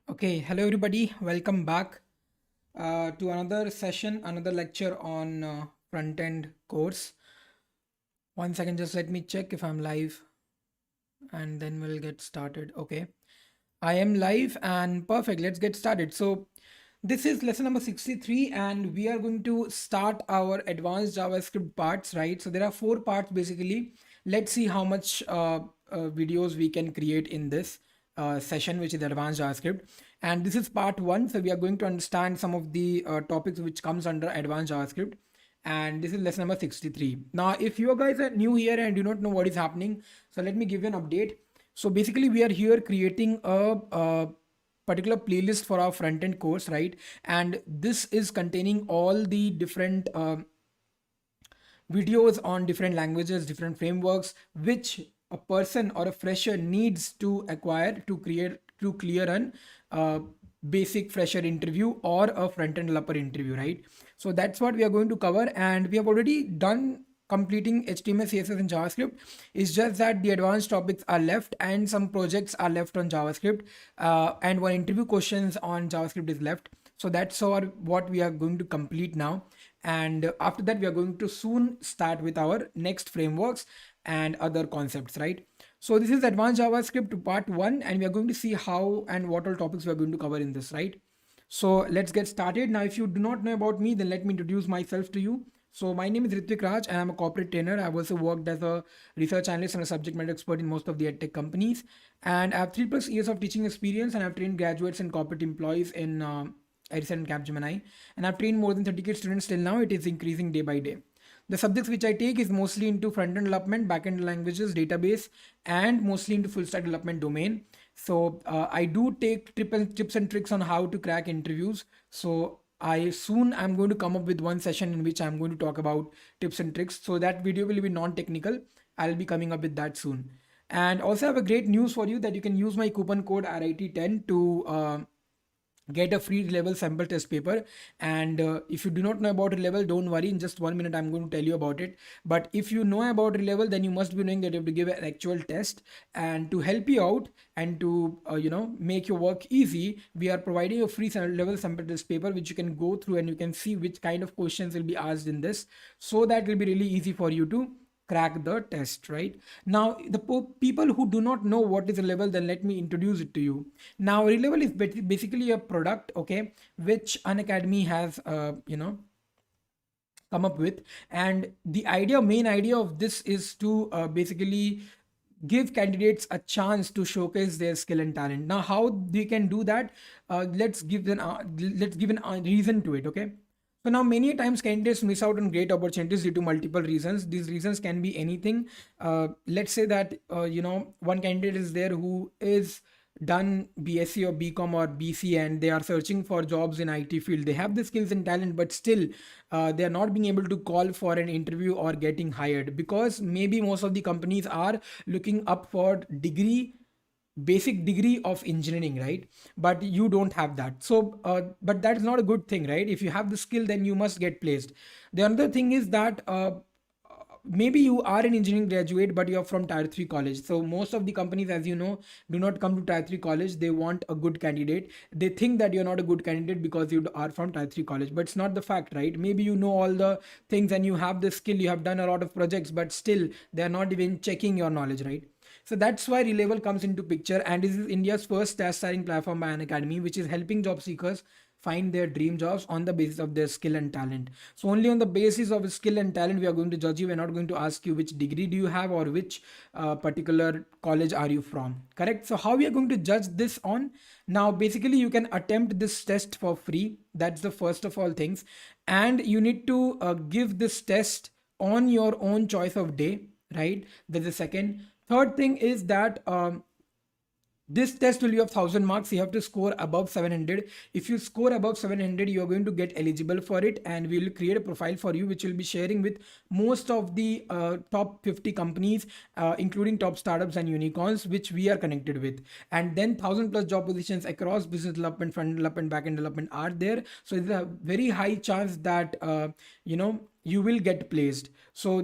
Okay, hello everybody. Welcome back to another session, another lecture on front-end course. One second, just let me check if I'm live and then we'll get started. Okay, I am live and perfect. Let's get started. So this is lesson number 63 and we are going to start our advanced JavaScript parts, right? So there are four parts basically. Let's see how much videos we can create in this session, which is advanced JavaScript. And this is part one. So we are going to understand some of the topics which comes under advanced JavaScript. And this is lesson number 63. Now, if you guys are new here and do not know what is happening, so let me give you an update. So basically we are here creating a particular playlist for our front end course, right? And this is containing all the different videos on different languages, different frameworks, which a person or a fresher needs to acquire to clear an basic fresher interview or a front-end developer interview, right? So that's what we are going to cover, and we have already done completing HTML, CSS, and JavaScript. It's just that the advanced topics are left and some projects are left on JavaScript, and one interview questions on JavaScript is left. So that's what we are going to complete now. And after that, we are going to soon start with our next frameworks and other concepts, right? So this is advanced JavaScript part one, and we are going to see how and what all topics we are going to cover in this, right? So let's get started. Now, if you do not know about me, then let me introduce myself to you. So my name is Ritwik Raj and I'm a corporate trainer. I've also worked as a research analyst and a subject matter expert in most of the edtech companies. And I have 3+ years of teaching experience, and I've trained graduates and corporate employees in Edison and Capgemini. And I've trained more than 30K students till now. It is increasing day by day. The subjects which I take is mostly into front-end development, back-end languages, database, and mostly into full-stack development domain. So I do take tips and tricks on how to crack interviews. So I'm going to come up with one session in which I'm going to talk about tips and tricks. So that video will be non-technical. I'll be coming up with that soon. And also I have a great news for you that you can use my coupon code RIT10 to get a free Relevel sample test paper. And if you do not know about Relevel, don't worry, in just 1 minute I'm going to tell you about it. But if you know about Relevel, then you must be knowing that you have to give an actual test. And to help you out and to make your work easy, we are providing a free Relevel sample test paper which you can go through and you can see which kind of questions will be asked in this, so that will be really easy for you to crack the test. Right now, the people who do not know what is Relevel, then let me introduce it to you. Now, Relevel is basically a product, okay, which Unacademy has come up with. And the main idea of this is to basically give candidates a chance to showcase their skill and talent. Now, how they can do that, let's give a reason to it. Okay, so now many times candidates miss out on great opportunities due to multiple reasons. These reasons can be anything. Let's say that one candidate is there who is done BSc or BCom or BC, and they are searching for jobs in IT field. They have the skills and talent, but still they are not being able to call for an interview or getting hired, because maybe most of the companies are looking up for basic degree of engineering, right? But you don't have that. So but that is not a good thing, right? If you have the skill, then you must get placed. The other thing is that maybe you are an engineering graduate but you're from tier 3 college. So most of the companies, as you know, do not come to tier 3 college. They want a good candidate. They think that you're not a good candidate because you are from tier 3 college, but it's not the fact, right? Maybe you know all the things and you have the skill, you have done a lot of projects, but still they're not even checking your knowledge, right? So that's why Relevel comes into picture, and this is India's first task sharing platform by Unacademy, which is helping job seekers find their dream jobs on the basis of their skill and talent. So only on the basis of skill and talent we are going to judge you. We're not going to ask you which degree do you have or which particular college are you from. Correct? So how we are going to judge this on? Now basically you can attempt this test for free. That's the first of all things, and you need to give this test on your own choice of day, right? There's a second. Third thing is that this test will be of 1000 marks. You have to score above 700. If you score above 700, you are going to get eligible for it, and we will create a profile for you, which will be sharing with most of the top 50 companies, including top startups and unicorns, which we are connected with. And then 1000+ job positions across business development, front development, backend development are there. So there's a very high chance that you will get placed. So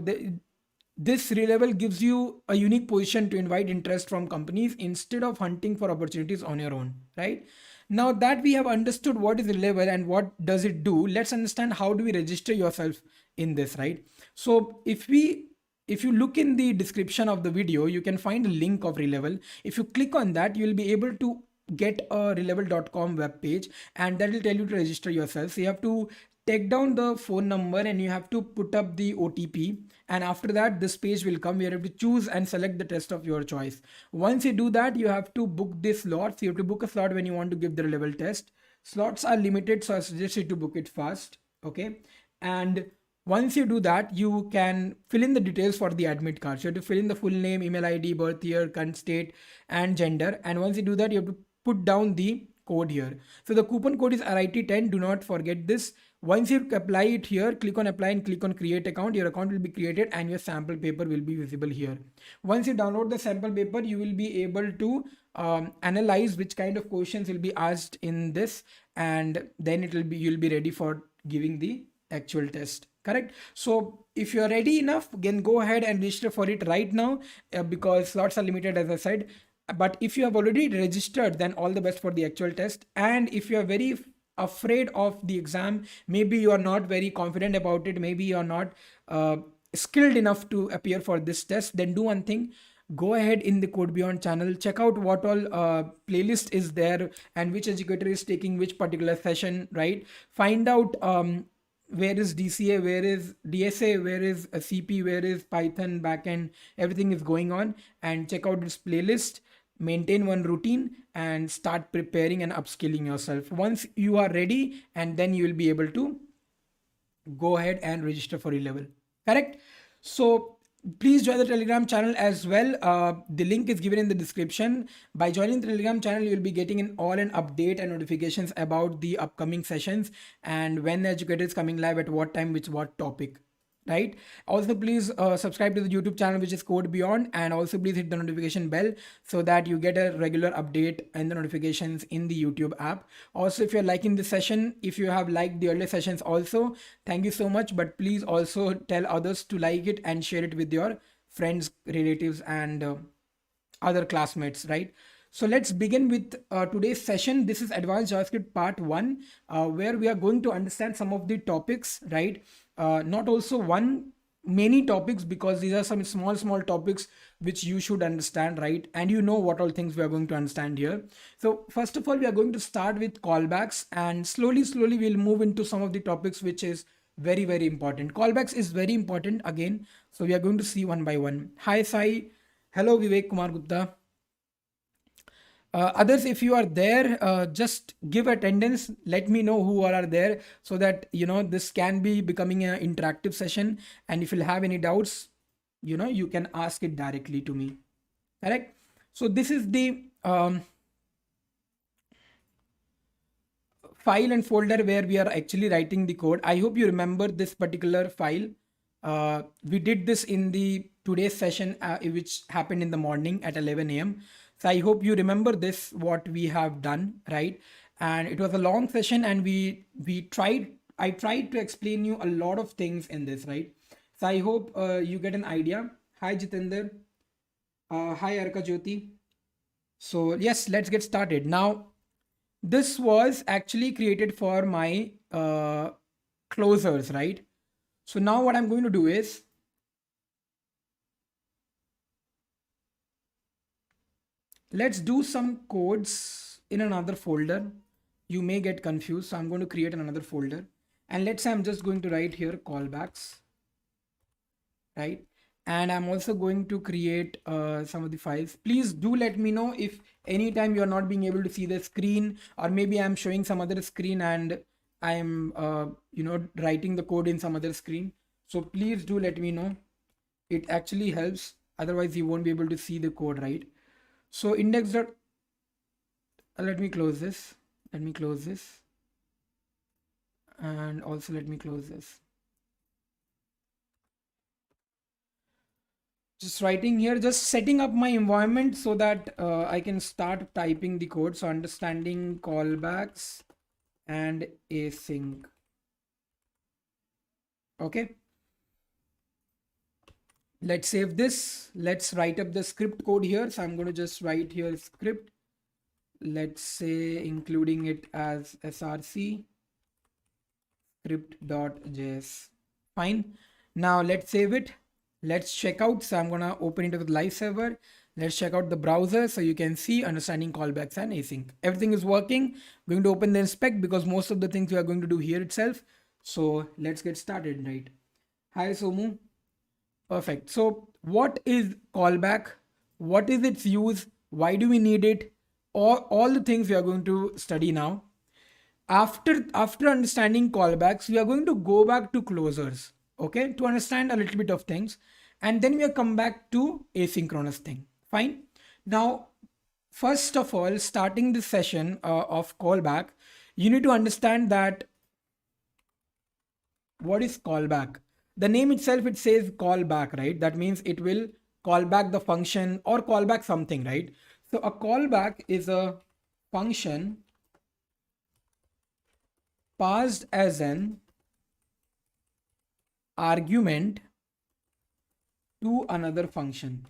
this Relevel gives you a unique position to invite interest from companies instead of hunting for opportunities on your own, right? Now that we have understood what is Relevel and what does it do, let's understand how do we register yourself in this, right? So if you look in the description of the video, you can find a link of Relevel. If you click on that, you will be able to get a relevel.com web page, and that will tell you to register yourself. So you have to take down the phone number and you have to put up the OTP, and after that this page will come where you have to choose and select the test of your choice. Once you do that, you have to book the slots. You have to book a slot when you want to give the level test. Slots are limited, so I suggest you to book it fast. Okay, and once you do that, you can fill in the details for the admit card. So you have to fill in the full name, email ID, birth year, current state, and gender. And once you do that, you have to put down the code here. So the coupon code is RIT10. Do not forget this. Once you apply it here, click on apply and click on create account. Your account will be created and your sample paper will be visible here. Once you download the sample paper, you will be able to analyze which kind of questions will be asked in this, and then you'll be ready for giving the actual test. Correct? So if you're ready enough, then go ahead and register for it right now, because slots are limited, as I said. But if you have already registered, then all the best for the actual test. And if you are very afraid of the exam, maybe you are not very confident about it, maybe you are not skilled enough to appear for this test, then do one thing. Go ahead in the CodeBeyond channel, check out what all playlist is there and which educator is taking which particular session, right? Find out where is DCA, where is DSA, where is a CP, where is Python backend, everything is going on, and check out this playlist. Maintain one routine and start preparing and upskilling yourself. Once you are ready, and then you will be able to go ahead and register for Relevel. Correct? So please join the Telegram channel as well. The link is given in the description. By joining the Telegram channel, you will be getting an update and notifications about the upcoming sessions and when the educator is coming live at what time, which what topic. Right? Also, please subscribe to the YouTube channel, which is CodeBeyond, and also please hit the notification bell so that you get a regular update and the notifications in the YouTube app. Also, if you're liking this session, if you have liked the earlier sessions also, thank you so much. But please also tell others to like it and share it with your friends, relatives, and other classmates, right? So let's begin with today's session. This is Advanced JavaScript Part 1, where we are going to understand some of the topics, right? Not also many topics, because these are some small topics which you should understand, right? And you know what all things we are going to understand here. So first of all, we are going to start with callbacks, and slowly we'll move into some of the topics which is very important. Callbacks is very important again. So we are going to see one by one. Hi Sai. Hello Vivek Kumar Gupta. Others, if you are there, just give attendance. Let me know who all are there, so that this can be becoming an interactive session. And if you have any doubts, you can ask it directly to me. Correct? So this is the file and folder where we are actually writing the code. I hope you remember this particular file. We did this in the today's session, which happened in the morning at 11 a.m. So I hope you remember this, what we have done, right? And it was a long session, and I tried to explain you a lot of things in this, right? So I hope you get an idea. Hi Jitender. Hi Arka Jyoti. So yes, let's get started. Now, this was actually created for my closers, right? So now what I'm going to do is, let's do some codes in another folder. You may get confused, so I'm going to create another folder, and let's say I'm just going to write here callbacks, right? And I'm also going to create some of the files. Please do let me know if anytime you're not being able to see the screen, or maybe I'm showing some other screen and I'm writing the code in some other screen. So please do let me know. It actually helps. Otherwise you won't be able to see the code, right? So index dot, let me close this. Let me close this. And also let me close this. Just writing here, just setting up my environment so that I can start typing the code. So understanding callbacks and async. Okay. Let's save this. Let's write up the script code here. So I'm going to just write here script. let's say including it as src script.js. Fine. Now let's save it. Let's check out. So I'm gonna open it with live server. Let's check out the browser so you can see understanding callbacks and async. Everything is working. I'm going to open the inspect because most of the things we are going to do here itself. So let's get started, right? Hi Somu. Perfect. So what is callback? What is its use? Why do we need it? All the things we are going to study now. After understanding callbacks, we are going to go back to closers, okay, to understand a little bit of things, and then we'll come back to asynchronous thing. Fine. Now, first of all, starting this session of callback, you need to understand that what is callback. The name itself, it says callback, right? That means it will call back the function or call back something, right? So a callback is a function passed as an argument to another function.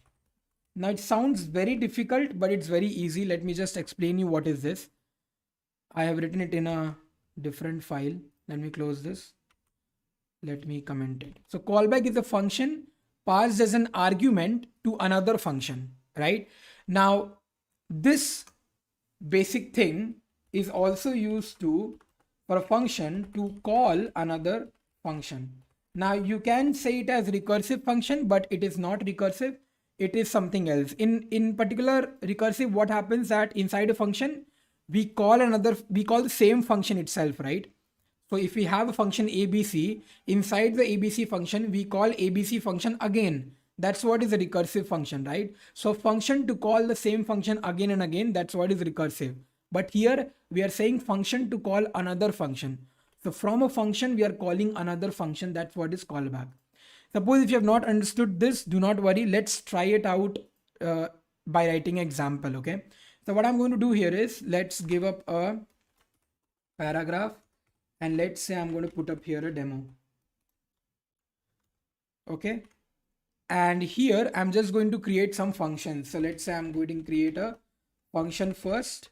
Now it sounds very difficult, but it's very easy. Let me just explain you what is this. I have written it in a different file. Let me close this. Let me comment it. So callback is a function passed as an argument to another function, right? Now this basic thing is also used for a function to call another function. Now you can say it as recursive function, but it is not recursive. It is something else. In particular recursive, what happens that inside a function, we call the same function itself, right? So if we have a function ABC, inside the ABC function, we call ABC function again. That's what is a recursive function, right? So function to call the same function again and again, that's what is recursive. But here we are saying function to call another function. So from a function, we are calling another function. That's what is callback. Suppose if you have not understood this, do not worry. Let's try it out by writing example. Okay. So what I'm going to do here is let's give up a paragraph and let's say I'm going to put up here a demo. Okay. And here I'm just going to create some functions. So let's say I'm going to create a function first.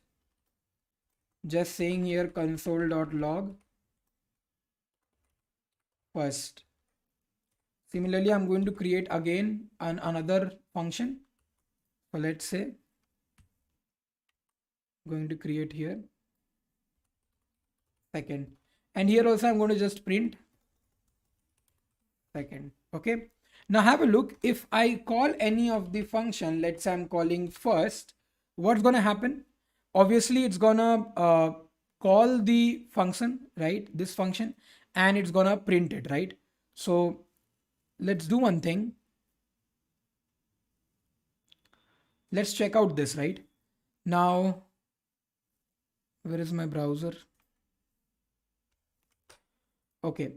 Just saying here console.log first. Similarly, I'm going to create again another function. So let's say I'm going to create here second, and here also I'm going to just print second. Okay. Now have a look. If I call any of the function, let's say I'm calling first, what's going to happen? Obviously it's gonna call the function, right? This function, and it's gonna print it, right? So let's do one thing. Let's check out this, right? Now, where is my browser? Okay,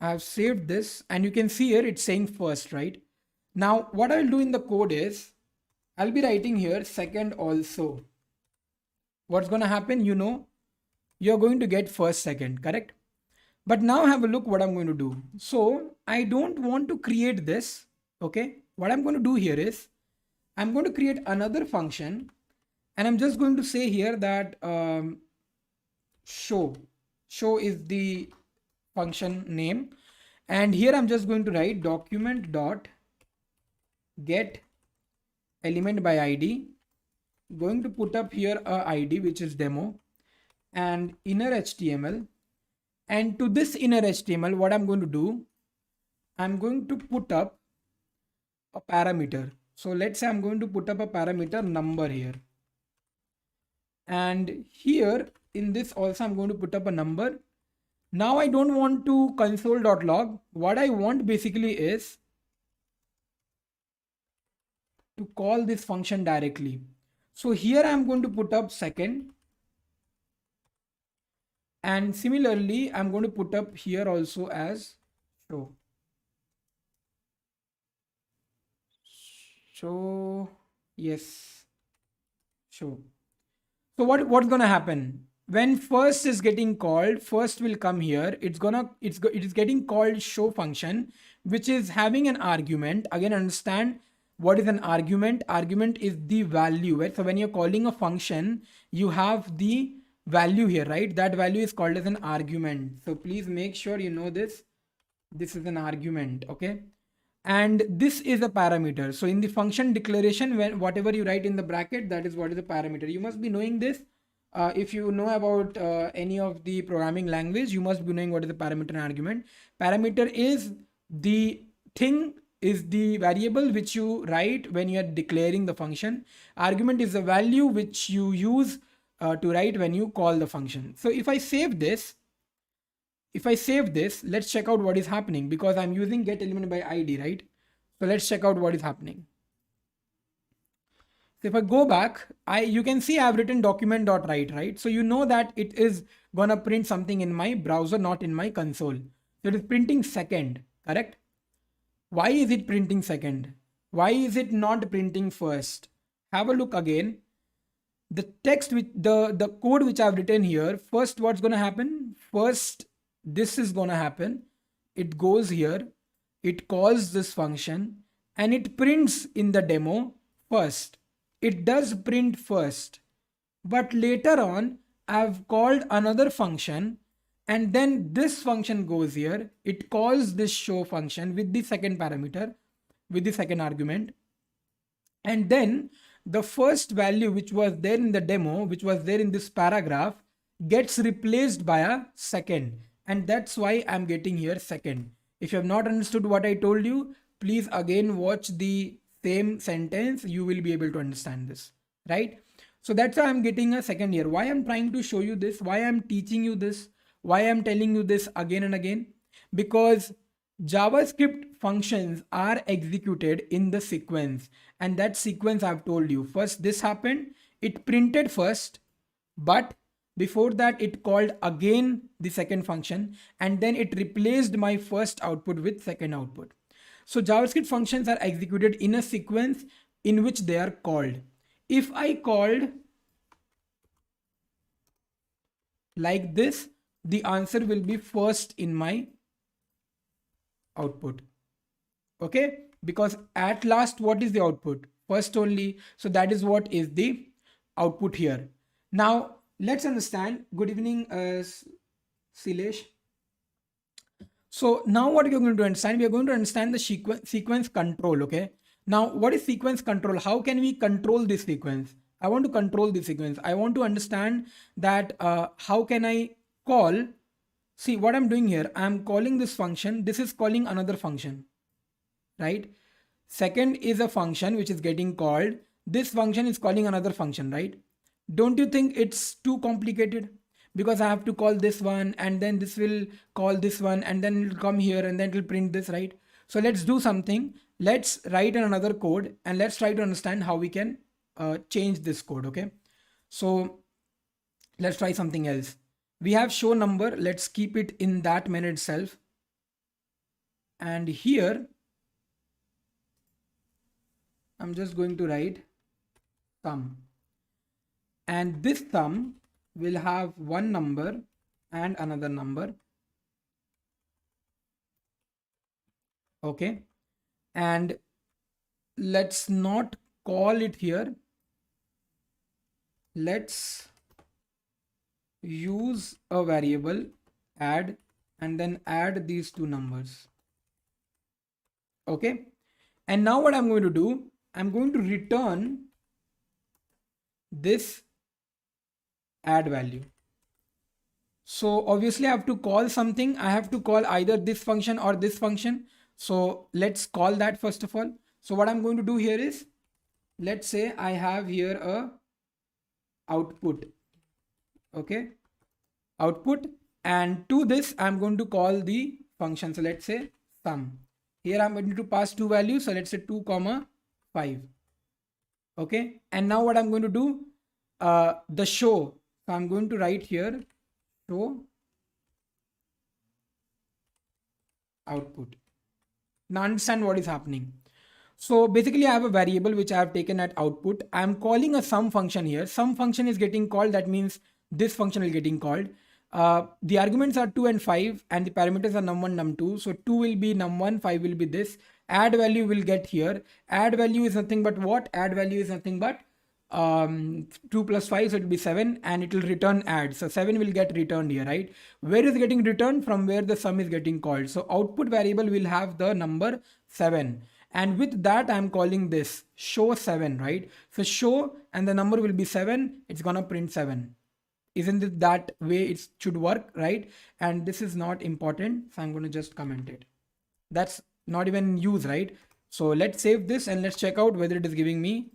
I have saved this and you can see here it's saying first, right? Now what I'll do in the code is I'll be writing here second also. What's going to happen? You're going to get first, second, correct? But now have a look what I'm going to do. So I don't want to create this. Okay. What I'm going to do here is I'm going to create another function and I'm just going to say here that show is the function name. And here I'm just going to write document dot get element by ID. Going to put up here a ID which is demo and inner HTML, and to this inner HTML what I'm going to do, I'm going to put up a parameter. So let's say I'm going to put up a parameter number here, and here in this also I'm going to put up a number. Now I don't want to console.log. What I want basically is to call this function directly. So here I'm going to put up second, and similarly I'm going to put up here also as show. Yes, show. So what's gonna happen when first is getting called? First will come here. It is getting called show function, which is having an argument. Again, understand What is an argument? Argument is the value, right? So when you're calling a function, you have the value here, right? That value is called as an argument. So please make sure you know this. This is an argument, okay? And this is a parameter. So in the function declaration, when whatever you write in the bracket, that is what is a parameter. You must be knowing this. If you know about any of the programming language, you must be knowing what is a parameter and argument. Parameter is the thing, is the variable which you write when you are declaring the function. Argument is the value which you use to write when you call the function. So if I save this, let's check out what is happening, because I'm using get element by ID, right? So let's check out what is happening. So if I go back, you can see I've written document.write, right? So you know that it is gonna print something in my browser, not in my console. So it is printing second, correct? Why is it printing second? Why is it not printing first? Have a look again. The text with the code which I've written here, first what's gonna happen? First, this is gonna happen. It goes here, it calls this function, and it prints in the demo first. It does print first, but later on I've called another function, and then this function goes here. It calls this show function with the second parameter, with the second argument, and then the first value which was there in the demo, which was there in this paragraph, gets replaced by a second, and that's why I'm getting here second. If you have not understood what I told you, please again watch the same sentence. You will be able to understand this, right? So that's why I'm getting a second here. Why I'm trying to show you this, why I'm teaching you this, why I'm telling you this again and again, because JavaScript functions are executed in the sequence, and that sequence I've told you. First this happened, it printed first, but before that it called again the second function, and then it replaced my first output with second output. So JavaScript functions are executed in a sequence in which they are called. If I called like this, the answer will be first in my output, okay? Because at last, what is the output? First only. So that is what is the output here. Now let's understand. Good evening, Silesh. So now what we are going to understand, we are going to understand the sequence control, okay? Now what is sequence control? How can we control this sequence? I want to control this sequence. I want to understand that how can I call. See what I'm doing here. I'm calling this function. This is calling another function, right? Second is a function which is getting called. This function is calling another function, right? Don't you think it's too complicated? Because I have to call this one, and then this will call this one, and then it'll come here, and then it'll print this, right? So let's do something. Let's write another code, and let's try to understand how we can change this code, okay? So let's try something else. We have show number. Let's keep it in that method itself. And here, I'm just going to write sum. And this sum will have one number and another number. Okay. And let's not call it here. Let's use a variable add, and then add these two numbers. Okay. And now what I'm going to do, I'm going to return this add value. So obviously I have to call something. I have to call either this function or this function. So let's call that first of all. So what I'm going to do here is, let's say I have here a output. Okay, output, and to this I'm going to call the function. So let's say sum. Here I'm going to pass two values. So let's say 2, 5. Okay, and now what I'm going to do, the show. So I'm going to write here show output. Now understand what is happening. So basically I have a variable which I have taken at output. I'm calling a sum function here. Sum function is getting called. That means this function is getting called. The arguments are 2 and 5, and the parameters are num1, num2. So 2 will be num1, 5 will be this. add value will get here. Add value is nothing but what? Add value is nothing but 2 plus 5, so it will be 7, and it will return add. So 7 will get returned here, right? Where is getting returned? From where the sum is getting called. So output variable will have the number 7. And with that, I'm calling this show 7, right? So show, and the number will be 7. It's gonna print 7. Isn't it that way it should work, right? And this is not important, so I'm going to just comment it. That's not even use, right? So let's save this and let's check out whether it is giving me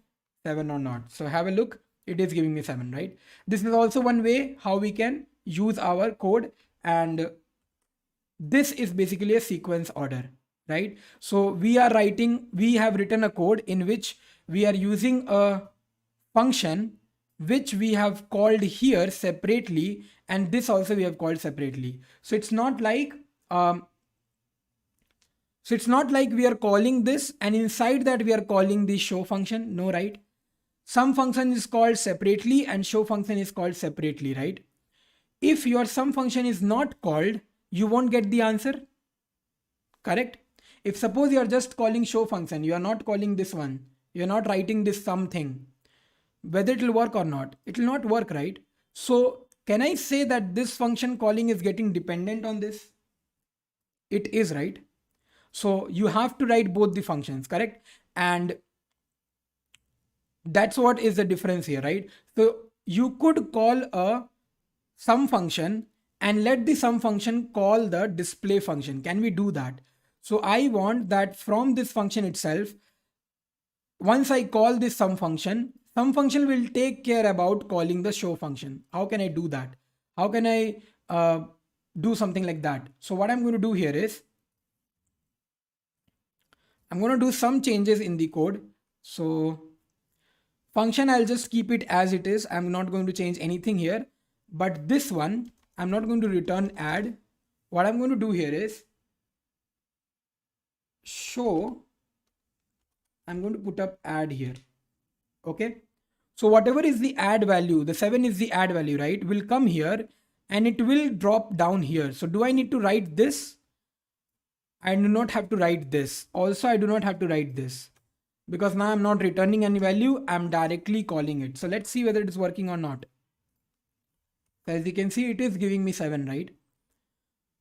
7 or not. So have a look. It is giving me 7, right? This is also one way how we can use our code, and this is basically a sequence order, right? So we have written a code in which we are using a function which we have called here separately, and this also we have called separately. So it's not like we are calling this and inside that we are calling the show function. No, right? Sum function is called separately and show function is called separately, right? If your sum function is not called, you won't get the answer. Correct? If suppose you are just calling show function, you are not calling this one, you are not writing this something, whether it will work or not, it will not work, right? So can I say that this function calling is getting dependent on this? It is, right? So you have to write both the functions, correct? And that's what is the difference here, right? So you could call a sum function and let the sum function call the display function. Can we do that? So I want that from this function itself, once I call this sum function will take care about calling the show function. How can I do that? How can I do something like that? So what I'm going to do here is I'm going to do some changes in the code. So function, I'll just keep it as it is. I'm not going to change anything here, but this one, I'm not going to return add. What I'm going to do here is show, I'm going to put up add here. Okay. So whatever is the add value, the 7 is the add value, right? Will come here and it will drop down here. So do I need to write this? I do not have to write this. Also, I do not have to write this because now I'm not returning any value. I'm directly calling it. So let's see whether it is working or not. As you can see, it is giving me 7, right?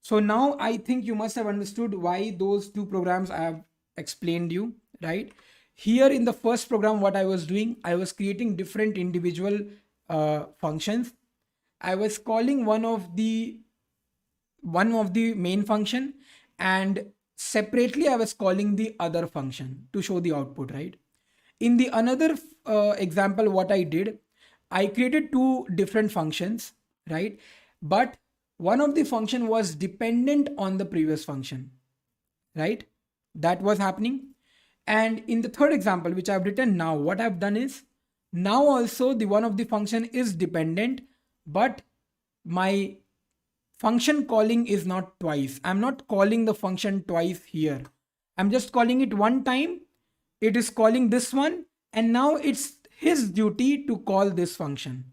So now I think you must have understood why those two programs I have explained you, right? Here in the first program, what I was doing, I was creating different individual functions. I was calling one of the main function, and separately I was calling the other function to show the output, right? In the another example, what I did, I created two different functions, right? But one of the function was dependent on the previous function, right? That was happening. And in the third example, which I've written now, what I've done is now also the one of the function is dependent, but my function calling is not twice. I'm not calling the function twice here. I'm just calling it one time. It is calling this one, and now it's his duty to call this function,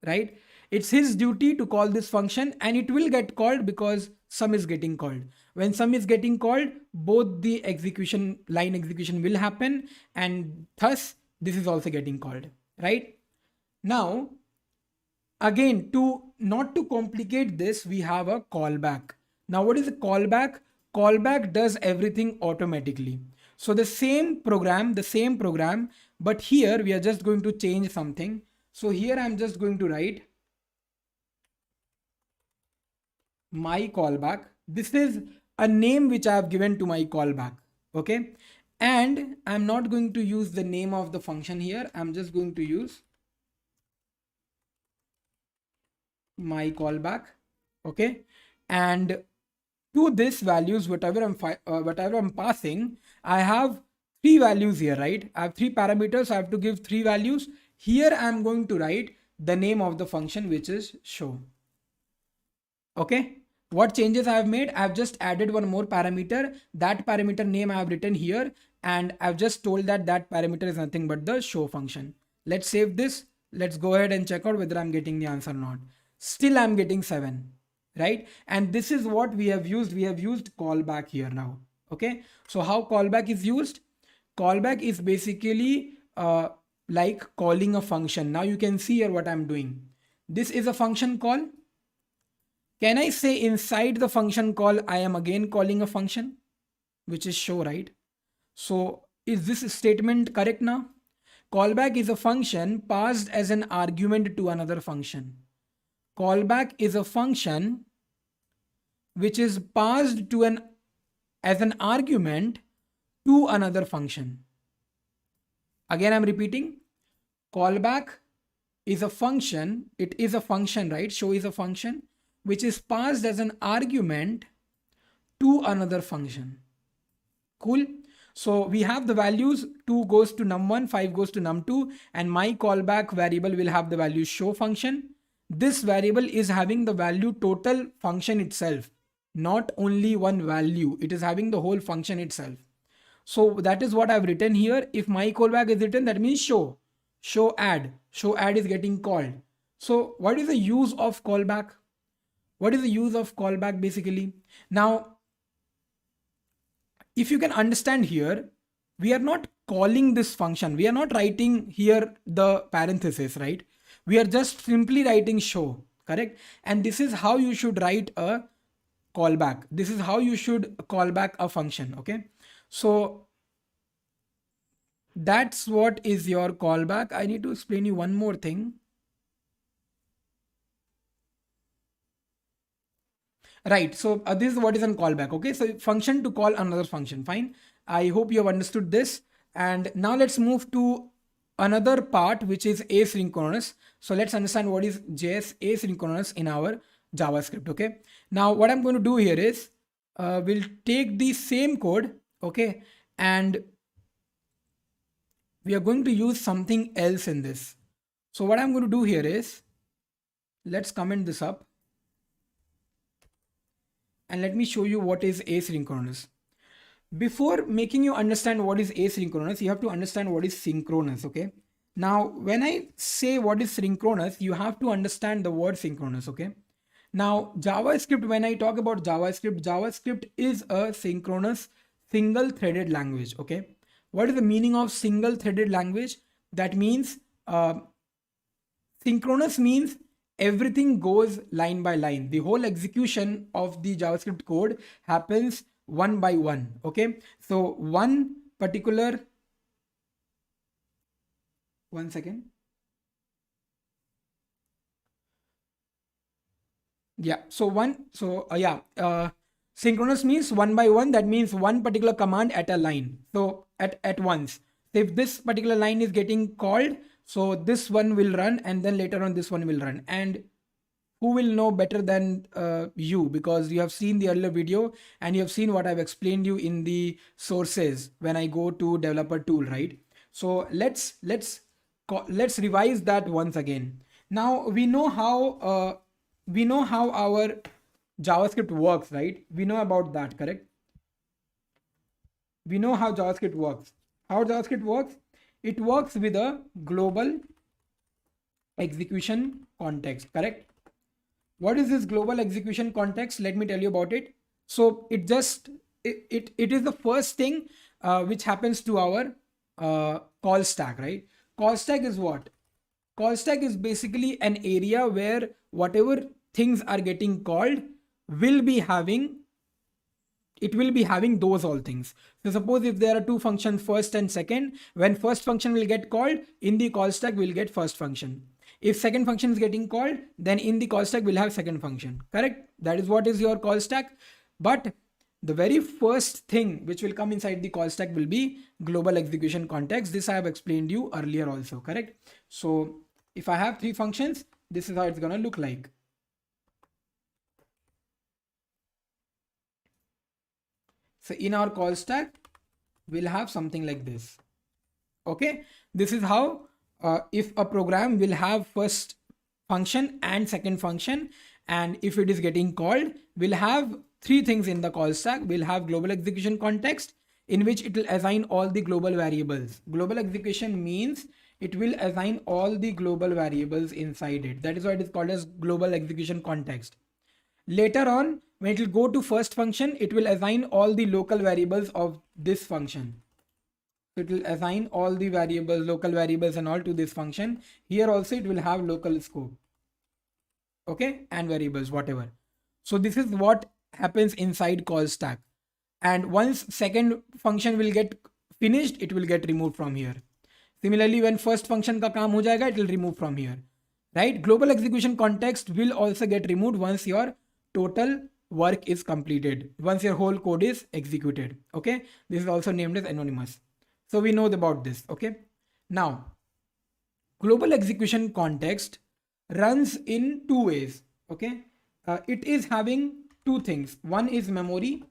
right? It's his duty to call this function, and it will get called because sum is getting called. When sum is getting called, both the line execution will happen, and thus this is also getting called, right? Now, again, not to complicate this, we have a callback. Now, what is a callback? Callback does everything automatically. So the same program, but here we are just going to change something. So here I'm just going to write my callback. This is a name which I have given to my callback. Okay. And I'm not going to use the name of the function here. I'm just going to use my callback. Okay. And to this values, whatever I'm passing, I have three values here, right? I have three parameters. I have to give three values. Here I'm going to write the name of the function, which is show. Okay. What changes I have made? I have just added one more parameter. That parameter name I have written here, and I've just told that parameter is nothing but the show function. Let's save this. Let's go ahead and check out whether I'm getting the answer or not. Still I'm getting 7, right? And this is what we have used. We have used callback here now. Okay, so how callback is used? Callback is basically like calling a function. Now you can see here what I'm doing. This is a function call. Can I say inside the function call, I am again calling a function, which is show, right? So is this statement correct now? Callback is a function passed as an argument to another function. Callback is a function which is passed to an as an argument to another function. Again, I'm repeating. Callback is a function. It is a function, right? Show is a function which is passed as an argument to another function. Cool. So we have the values 2 goes to num1, 5 goes to num2, and my callback variable will have the value show function. This variable is having the value total function itself, not only one value. It is having the whole function itself. So that is what I've written here. If my callback is written, that means show add is getting called. So what is the use of callback? What is the use of callback basically? Now, if you can understand here, we are not calling this function. We are not writing here the parenthesis, right? We are just simply writing show, correct? And this is how you should write a callback. This is how you should call back a function, okay? So that's what is your callback. I need to explain you one more thing. Right, so this is what is a callback. Okay, so function to call another function. Fine, I hope you have understood this. And now let's move to another part, which is asynchronous. So let's understand what is JS asynchronous in our JavaScript. Okay, now what I'm going to do here is we'll take the same code, okay, and we are going to use something else in this. So what I'm going to do here is, let's comment this up. And let me show you what is asynchronous. Before making you understand what is asynchronous, you have to understand what is synchronous, okay? Now, when I say what is synchronous, you have to understand the word synchronous, okay? Now, JavaScript, when I talk about JavaScript, JavaScript is a synchronous single-threaded language, okay? What is the meaning of single-threaded language? That means synchronous means everything goes line by line. The whole execution of the JavaScript code happens one by one. Okay, so one particular, one second. Yeah, so synchronous means one by one. That means one particular command at a line. So at once. So if this particular line is getting called, so this one will run, and then later on this one will run. And who will know better than you, because you have seen the earlier video and you have seen what I've explained you in the sources when I go to developer tool, right? So let's revise that once again. Now we know how our JavaScript works, right? We know about that, correct? We know how JavaScript works. How JavaScript works? It works with a global execution context, correct? What is this global execution context? Let me tell you about it. So it is the first thing which happens to our call stack, right? Call stack is what? Call stack is basically an area where whatever things are getting called will be having those all things. So suppose if there are two functions, first and second, when first function will get called, in the call stack we'll get first function. If second function is getting called, then in the call stack we'll have second function, correct? That is what is your call stack. But the very first thing which will come inside the call stack will be global execution context. This I have explained you earlier also, correct? So if I have three functions, this is how it's gonna look like. So in our call stack, we'll have something like this. Okay, this is how if a program will have first function and second function, and if it is getting called, we'll have three things in the call stack. We'll have global execution context, in which it will assign all the global variables. Global execution means it will assign all the global variables inside it. That is why it is called as global execution context. Later on, When it will go to first function, it will assign all the local variables of this function. So it will assign all the variables, local variables and all to this function. Here also it will have local scope. Okay, and variables, whatever. So this is what happens inside call stack. And once second function will get finished, it will get removed from here. Similarly, when first function ka kaam ho jayega, it will remove from here. Right? Global execution context will also get removed once your total work is completed, once your whole code is executed. Okay, this is also named as anonymous. So we know about this. Okay, now global execution context runs in two ways. Okay, it is having two things. One is memory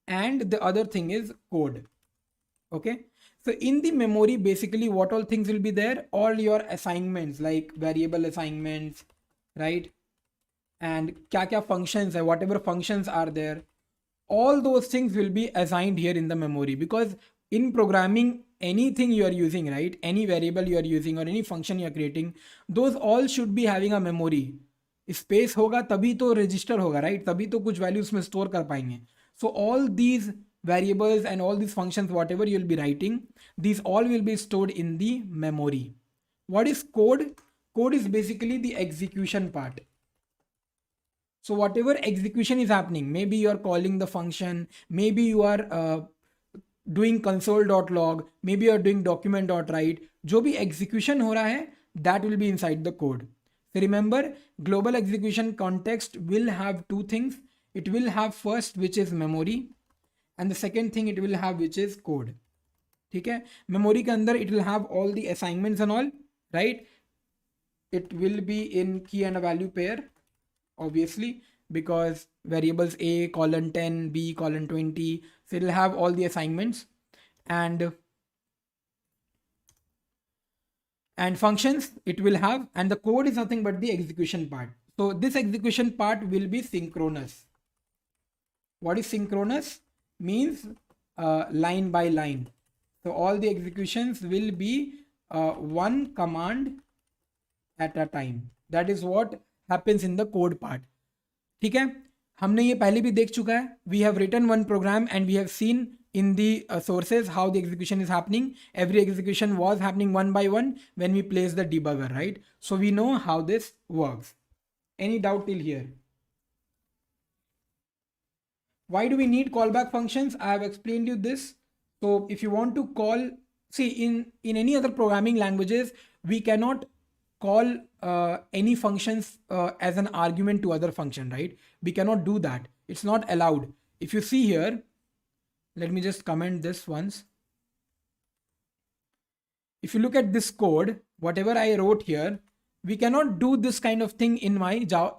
and the other thing is code. Okay, so in the memory, basically what all things will be there? All your assignments, like variable assignments, right? And kya functions, whatever functions are there, all those things will be assigned here in the memory. Because in programming, anything you are using, right, any variable you are using or any function you are creating, those all should be having a memory. Space होगा तभी तो register होगा, right? तभी तो कुछ values में store कर पाएंगे. So all these variables and all these functions, whatever you'll be writing, these all will be stored in the memory. What is code? Code is basically the execution part. So whatever execution is happening, maybe you are calling the function, maybe you are doing console.log, maybe you are doing document.write, जो भी execution हो रहा है, that will be inside the code. So remember, global execution context will have two things. It will have first, which is memory, and the second thing it will have, which is code. ठीक है, memory के अंदर it will have all the assignments and all, right? It will be in key and a value pair, obviously, because variables a colon 10, b colon 20, so it will have all the assignments, and functions it will have, and the code is nothing but the execution part. So this execution part will be synchronous. What is synchronous? Means line by line. So all the executions will be one command at a time. That is what happens in the code part. ठीक है, हमने ये पहले भी देख चुका है. We have written one program and we have seen in the sources how the execution is happening. Every execution was happening one by one when we place the debugger, right? So we know how this works. Any doubt till here? Why do we need callback functions? I have explained you this. So if you want to call, see, in any other programming languages, we cannot call any functions as an argument to other function, right? We cannot do that. It's not allowed. If you see here, let me just comment this once. If you look at this code, whatever I wrote here, we cannot do this kind of thing in my Java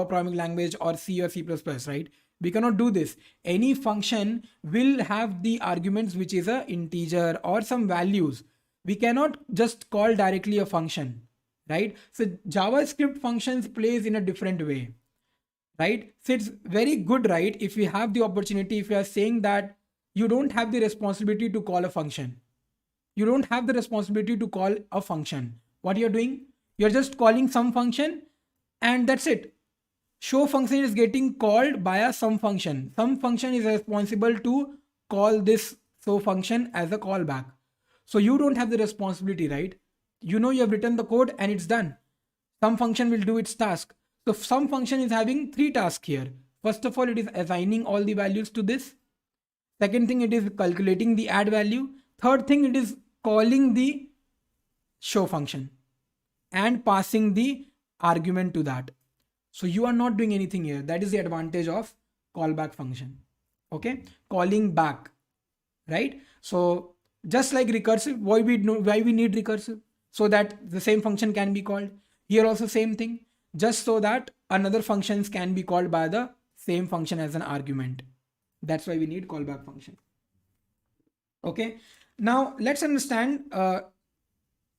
programming language or C or C++, right? We cannot do this. Any function will have the arguments which is a integer or some values. We cannot just call directly a function, right? So JavaScript functions plays in a different way, right? So it's very good, right? If we have the opportunity, if we are saying that you don't have the responsibility to call a function, you don't have the responsibility to call a function. What you're doing, you're just calling some function and that's it. Show function is getting called by a some function. Some function is responsible to call this show function as a callback. So you don't have the responsibility, right? You know you have written the code and it's done. Some function will do its task. So some function is having three tasks here. First of all, it is assigning all the values to this. Second thing, it is calculating the add value. Third thing, it is calling the show function and passing the argument to that. So you are not doing anything here. That is the advantage of callback function. Okay, calling back, right? So just like recursive, why we need recursive? So that the same function can be called. Here also same thing, just so that another functions can be called by the same function as an argument. That's why we need callback function. Okay, now let's understand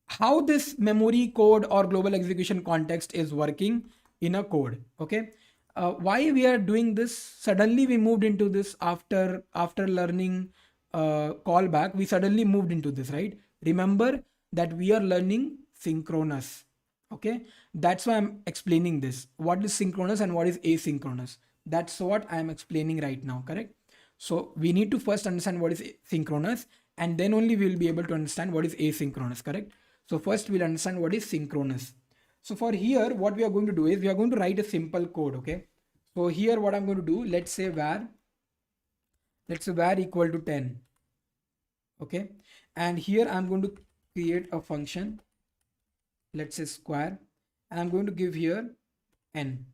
how this memory, code or global execution context is working in a code. Okay, why we are doing this? Suddenly we moved into this after learning callback. We suddenly moved into this, right? Remember that we are learning synchronous. Okay, that's why I'm explaining this. What is synchronous and what is asynchronous? That's what I am explaining right now, correct? So we need to first understand what is synchronous, and then only we will be able to understand what is asynchronous, correct? So first we'll understand what is synchronous. So for here, what we are going to do is we are going to write a simple code, okay? So here what I'm going to do, let's say var equal to 10, okay? And here I'm going to create a function, let's say square, and I'm going to give here n.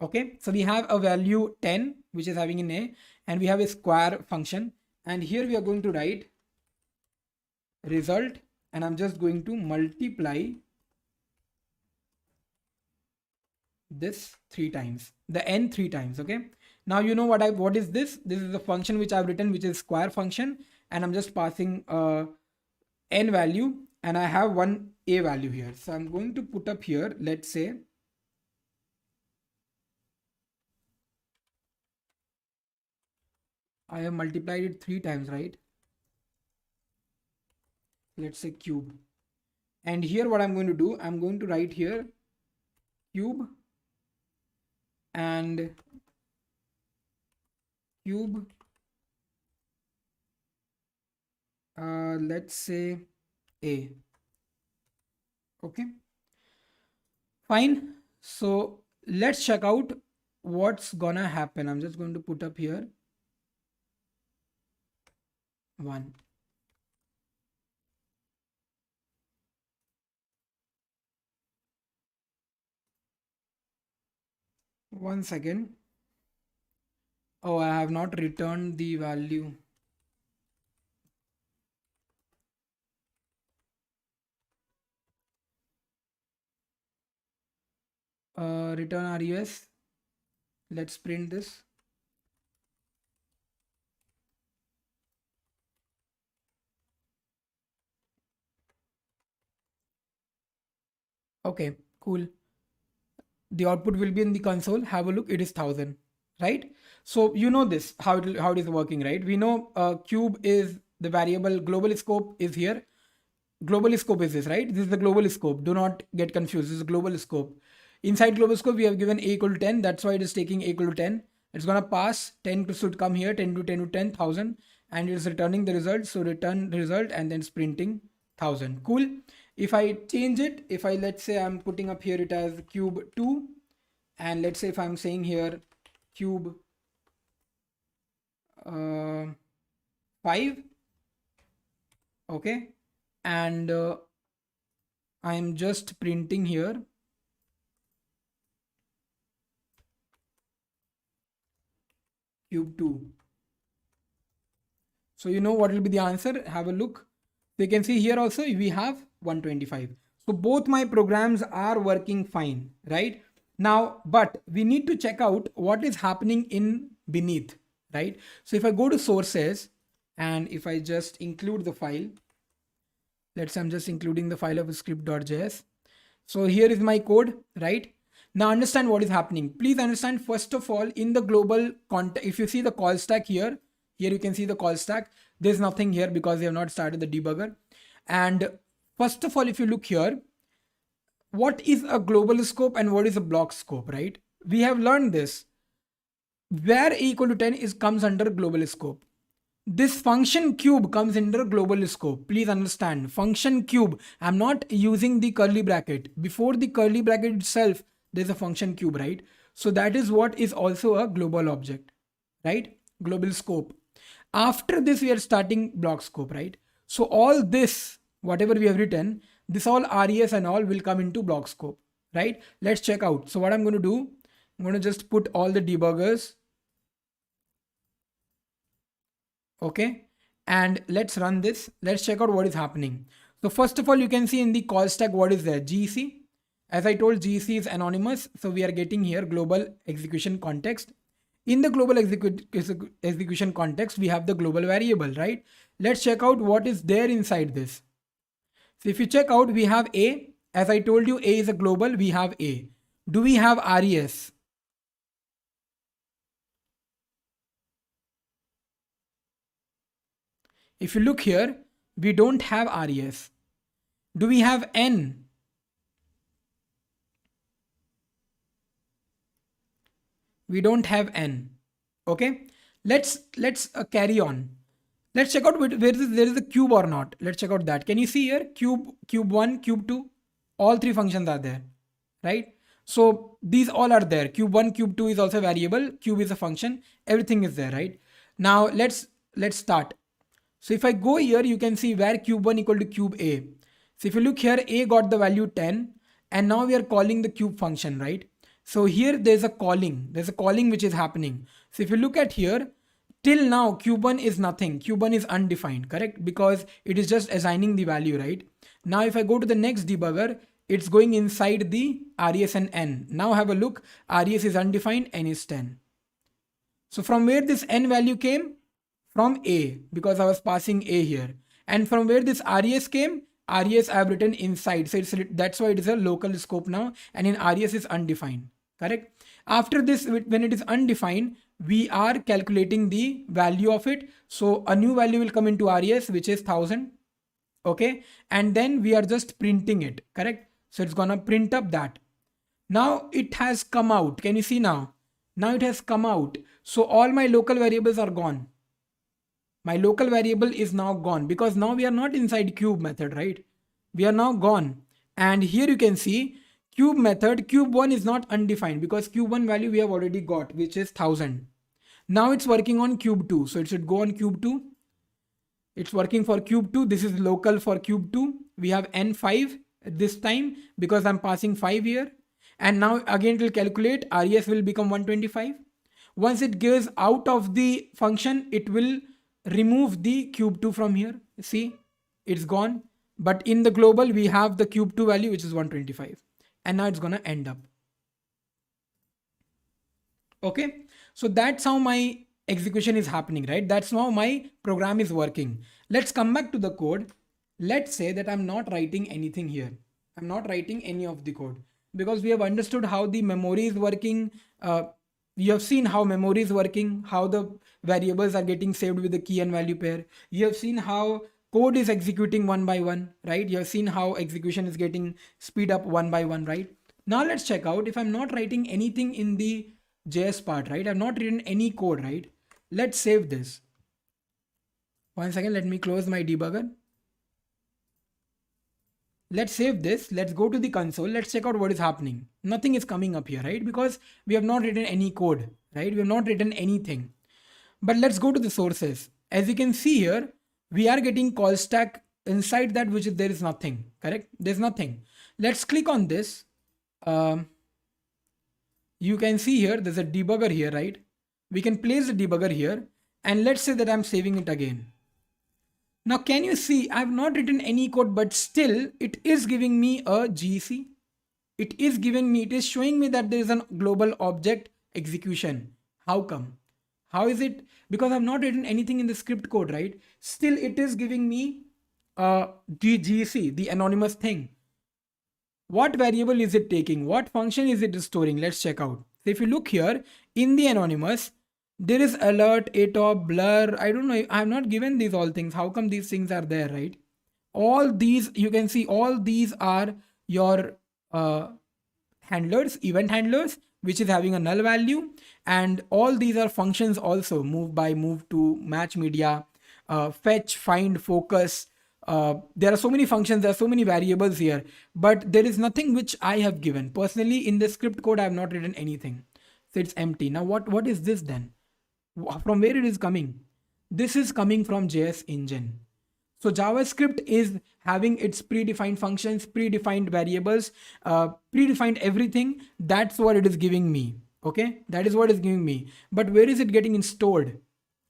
Okay, so we have a value 10 which is having an a, and we have a square function, and here we are going to write result, and I'm just going to multiply this 3 times, the n 3 times. Okay, now you know what is this? This is the function which I've written, which is square function, and I'm just passing n value, and I have one a value here. So I'm going to put up here, let's say I have multiplied it 3 times, right? Let's say cube. And here what I'm going to do, I'm going to write here cube and cube, let's say a. Okay, fine. So let's check out what's gonna happen. I'm just going to put up here 1. One second. Oh, I have not returned the value. Return res. Let's print this. Okay, cool. The output will be in the console. Have a look. It is 1000, right? So you know this, how it is working, right? We know cube is the variable, global scope is here. Global scope is this, right? This is the global scope. Do not get confused. This is global scope. Inside global scope, we have given a equal to 10. That's why it is taking a equal to 10. It's gonna pass 10 should come here, 10 to 10 to 10,000, and it's returning the result. So return the result, and then it's printing 1000. Cool. If I change it, if I, let's say I'm putting up here it as cube 2, and let's say if I'm saying here cube 5, okay, and I'm just printing here cube 2. So you know what will be the answer. Have a look. So you can see here also we have 125. So both my programs are working fine, right? Now, but we need to check out what is happening in beneath, right? So if I go to sources, and if I just include the file, let's say I'm just including the file of script.js. So here is my code, right? Now understand what is happening. Please understand, first of all, in the global context, if you see the call stack here you can see the call stack. There's nothing here because they have not started the debugger. And first of all, if you look here, what is a global scope and what is a block scope, right? We have learned this. Where a equal to 10 is comes under global scope. This function cube comes under global scope. Please understand, function cube. I'm not using the curly bracket. Before the curly bracket itself, there's a function cube, right? So that is what is also a global object, right? Global scope. After this, we are starting block scope, right? So all this, whatever we have written, this all res and all will come into block scope, right? Let's check out. So what I'm going to do, I'm going to just put all the debuggers. Okay, and let's run this. Let's check out what is happening. So first of all, you can see in the call stack what is there. GC, as I told, GC is anonymous, so we are getting here global execution context. In the global execution context, we have the global variable, right? Let's check out what is there inside this. So if you check out, we have a, as I told you, a is a global. We have a. Do we have res? If you look here, we don't have res. Do we have n? We don't have n. Okay, let's carry on. Let's check out where there is a cube or not. Let's check out that. Can you see here cube, cube1, cube2? All three functions are there, right? So these all are there. Cube1, cube2 is also a variable, cube is a function, everything is there, right? Now let's start. So if I go here, you can see where cube1 equal to cube a. So if you look here, a got the value 10, and now we are calling the cube function, right? So here there's a calling which is happening. So if you look at here, till now cube1 is nothing, cube1 is undefined, correct? Because it is just assigning the value, right? Now if I go to the next debugger, it's going inside the res and n. Now have a look, res is undefined, n is 10. So from where this n value came? From a, because I was passing a here. And from where this res came? Res I have written inside. So that's why it is a local scope now, and in res is undefined, correct? After this, when it is undefined, we are calculating the value of it. So a new value will come into res, which is 1000. Okay, and then we are just printing it, correct? So it's gonna print up that. Now it has come out. Can you see now? Now it has come out. So all my local variables are gone. My local variable is now gone because now we are not inside cube method, right? We are now gone. And here you can see cube method, cube1 is not undefined because cube1 value we have already got, which is 1000. Now it's working on cube2. So it should go on cube2. It's working for cube2. This is local for cube2. We have n5 this time because I'm passing 5 here. And now again it will calculate, res will become 125. Once it goes out of the function, it will remove the cube2 from here. See, it's gone. But in the global, we have the cube2 value, which is 125. And now it's going to end up. Okay, so that's how my execution is happening, right? That's how my program is working. Let's come back to the code. Let's say that I'm not writing anything here. I'm not writing any of the code because we have understood how the memory is working. You have seen how memory is working, how the variables are getting saved with the key and value pair. You have seen how code is executing one by one, right? You have seen how execution is getting speed up one by one, right? Now let's check out if I'm not writing anything in the JS part, right? I've not written any code, right? Let's save this. 1 second, let me close my debugger. Let's save this. Let's go to the console. Let's check out what is happening. Nothing is coming up here, right? Because we have not written any code, right? We have not written anything. But let's go to the sources. As you can see here, we are getting call stack inside that, which is there is nothing, correct? There's nothing. Let's click on this. You can see here, there's a debugger here, right? We can place the debugger here and let's say that I'm saving it again. Now, can you see, I have not written any code, but still it is giving me a GC. It is showing me that there is a global object execution. How come? How is it? Because I've not written anything in the script code, right? Still, it is giving me GC, the anonymous thing. What variable is it taking? What function is it storing? Let's check out. So if you look here in the anonymous, there is alert, atop, blur. I don't know. I have not given these all things. How come these things are there, right? All these, you can see all these are your handlers, event handlers, which is having a null value. And all these are functions also. Move by, move to, match media, fetch, find, focus. There are so many functions, there are so many variables here, but there is nothing which I have given. Personally, in the script code, I have not written anything. So it's empty. Now, what is this then? From where it is coming? This is coming from JS engine. So JavaScript is having its predefined functions, predefined variables, predefined everything. That's what it is giving me. Okay, that is what is giving me. But where is it getting stored?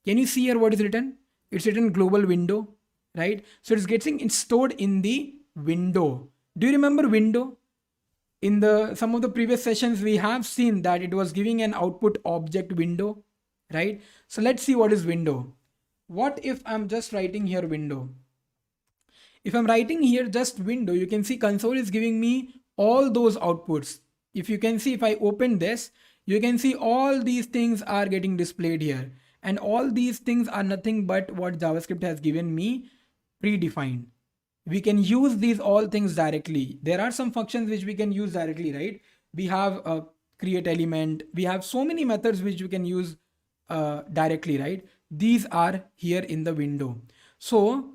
Can you see here what is written? It's written global window, right? So it's getting stored in the window. Do you remember window? In some of the previous sessions, we have seen that it was giving an output object window, right? So let's see what is window. What if I'm just writing here window? If I'm writing here just window, you can see console is giving me all those outputs. If you can see, if I open this, you can see all these things are getting displayed here. And all these things are nothing but what JavaScript has given me predefined. We can use these all things directly. There are some functions which we can use directly, right? We have create element. We have so many methods which you can use directly, right? These are here in the window. So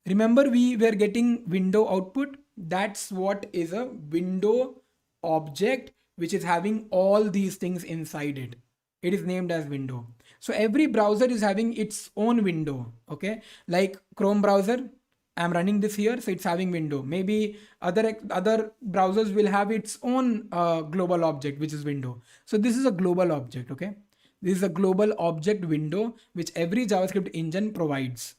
remember we were getting window output. That's what is a window object, which is having all these things inside it. It is named as window. So every browser is having its own window. Okay, like Chrome browser, I'm running this here, so it's having window. Maybe other browsers will have its own global object, which is window. So this is a global object. Okay, this is a global object window which every JavaScript engine provides.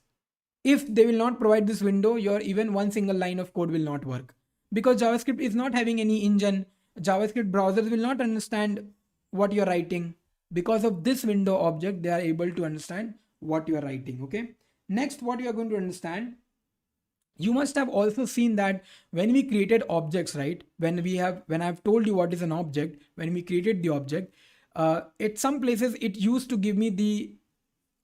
If they will not provide this window, your even one single line of code will not work, because JavaScript is not having any engine. JavaScript browsers will not understand what you're writing. Because of this window object, they are able to understand what you are writing. Okay, next, what you are going to understand, you must have also seen that when we created objects, right? When I've told you what is an object, when we created the object, at some places it used to give me the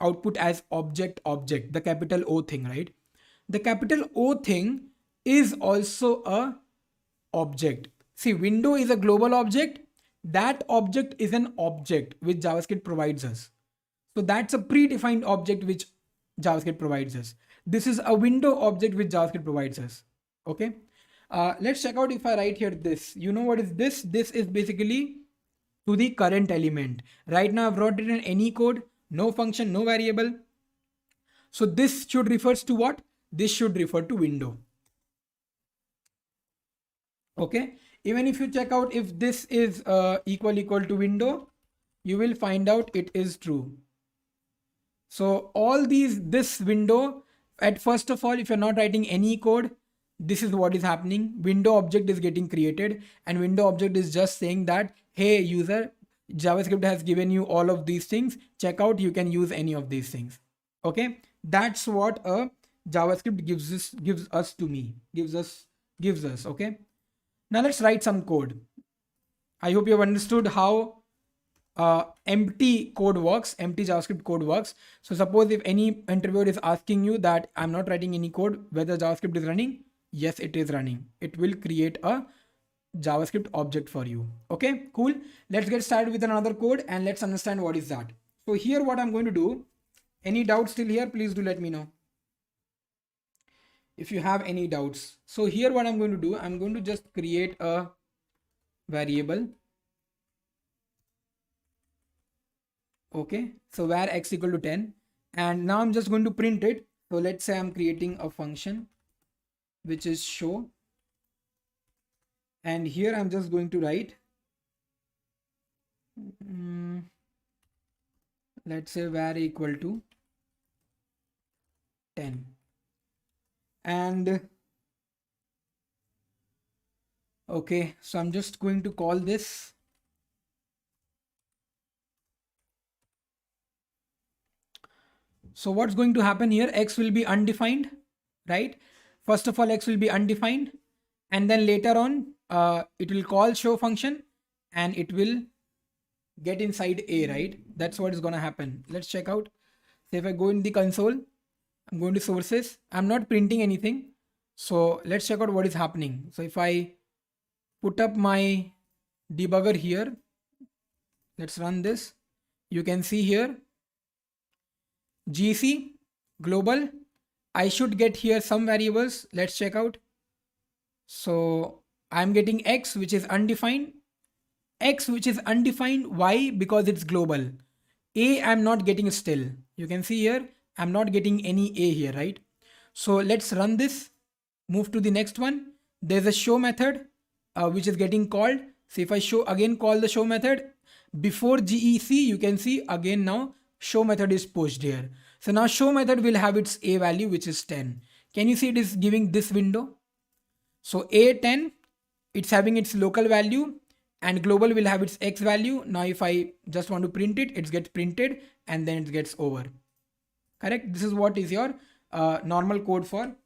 output as object, the capital O thing, right? The capital O thing is also a object. See, window is a global object. That object is an object which JavaScript provides us. So that's a predefined object which JavaScript provides us. This is a window object which JavaScript provides us. Okay. Let's check out if I write here this. You know what is this? This is basically to the current element. Right now I've wrote it in any code, no function, no variable. So this should refers to what? This should refer to window. Okay. Even if you check out if this is equal to window, you will find out it is true. So all this window, at first of all, if you're not writing any code, this is what is happening. Window object is getting created, and window object is just saying that, hey user, JavaScript has given you all of these things. Check out, you can use any of these things. Okay, that's what a JavaScript gives us. Okay, now let's write some code. I hope you have understood how empty JavaScript code works. So suppose if any interviewer is asking you that I'm not writing any code, whether JavaScript is running, yes, it is running. It will create a JavaScript object for you. Okay, cool. Let's get started with another code and let's understand what is that. So here what I'm going to do, any doubts still here, please do let me know if you have any doubts. So here what I'm going to do, I'm going to just create a variable. Okay, so var x equal to 10, and now I'm just going to print it. So let's say I'm creating a function which is show, and here I'm just going to write let's say var equal to 10, and okay, so I'm just going to call this So what's going to happen here? X will be undefined, right? First of all, X will be undefined, and then later on, it will call show function and it will get inside A, right? That's what is going to happen. Let's check out. So if I go in the console, I'm going to sources. I'm not printing anything. So let's check out what is happening. So if I put up my debugger here, let's run this. You can see here GC global. I should get here some variables. Let's check out. So I'm getting X, which is undefined. X, which is undefined. Why? Because it's global. A, I'm not getting still. You can see here, I'm not getting any A here, right? So let's run this. Move to the next one. There's a show method, which is getting called. So if I call the show method before GEC, you can see again now show method is pushed here. So now show method will have its A value, which is 10. Can you see it is giving this window? So A10, it's having its local value, and global will have its X value. Now if I just want to print it, it gets printed and then it gets over. Correct? This is what is your normal code for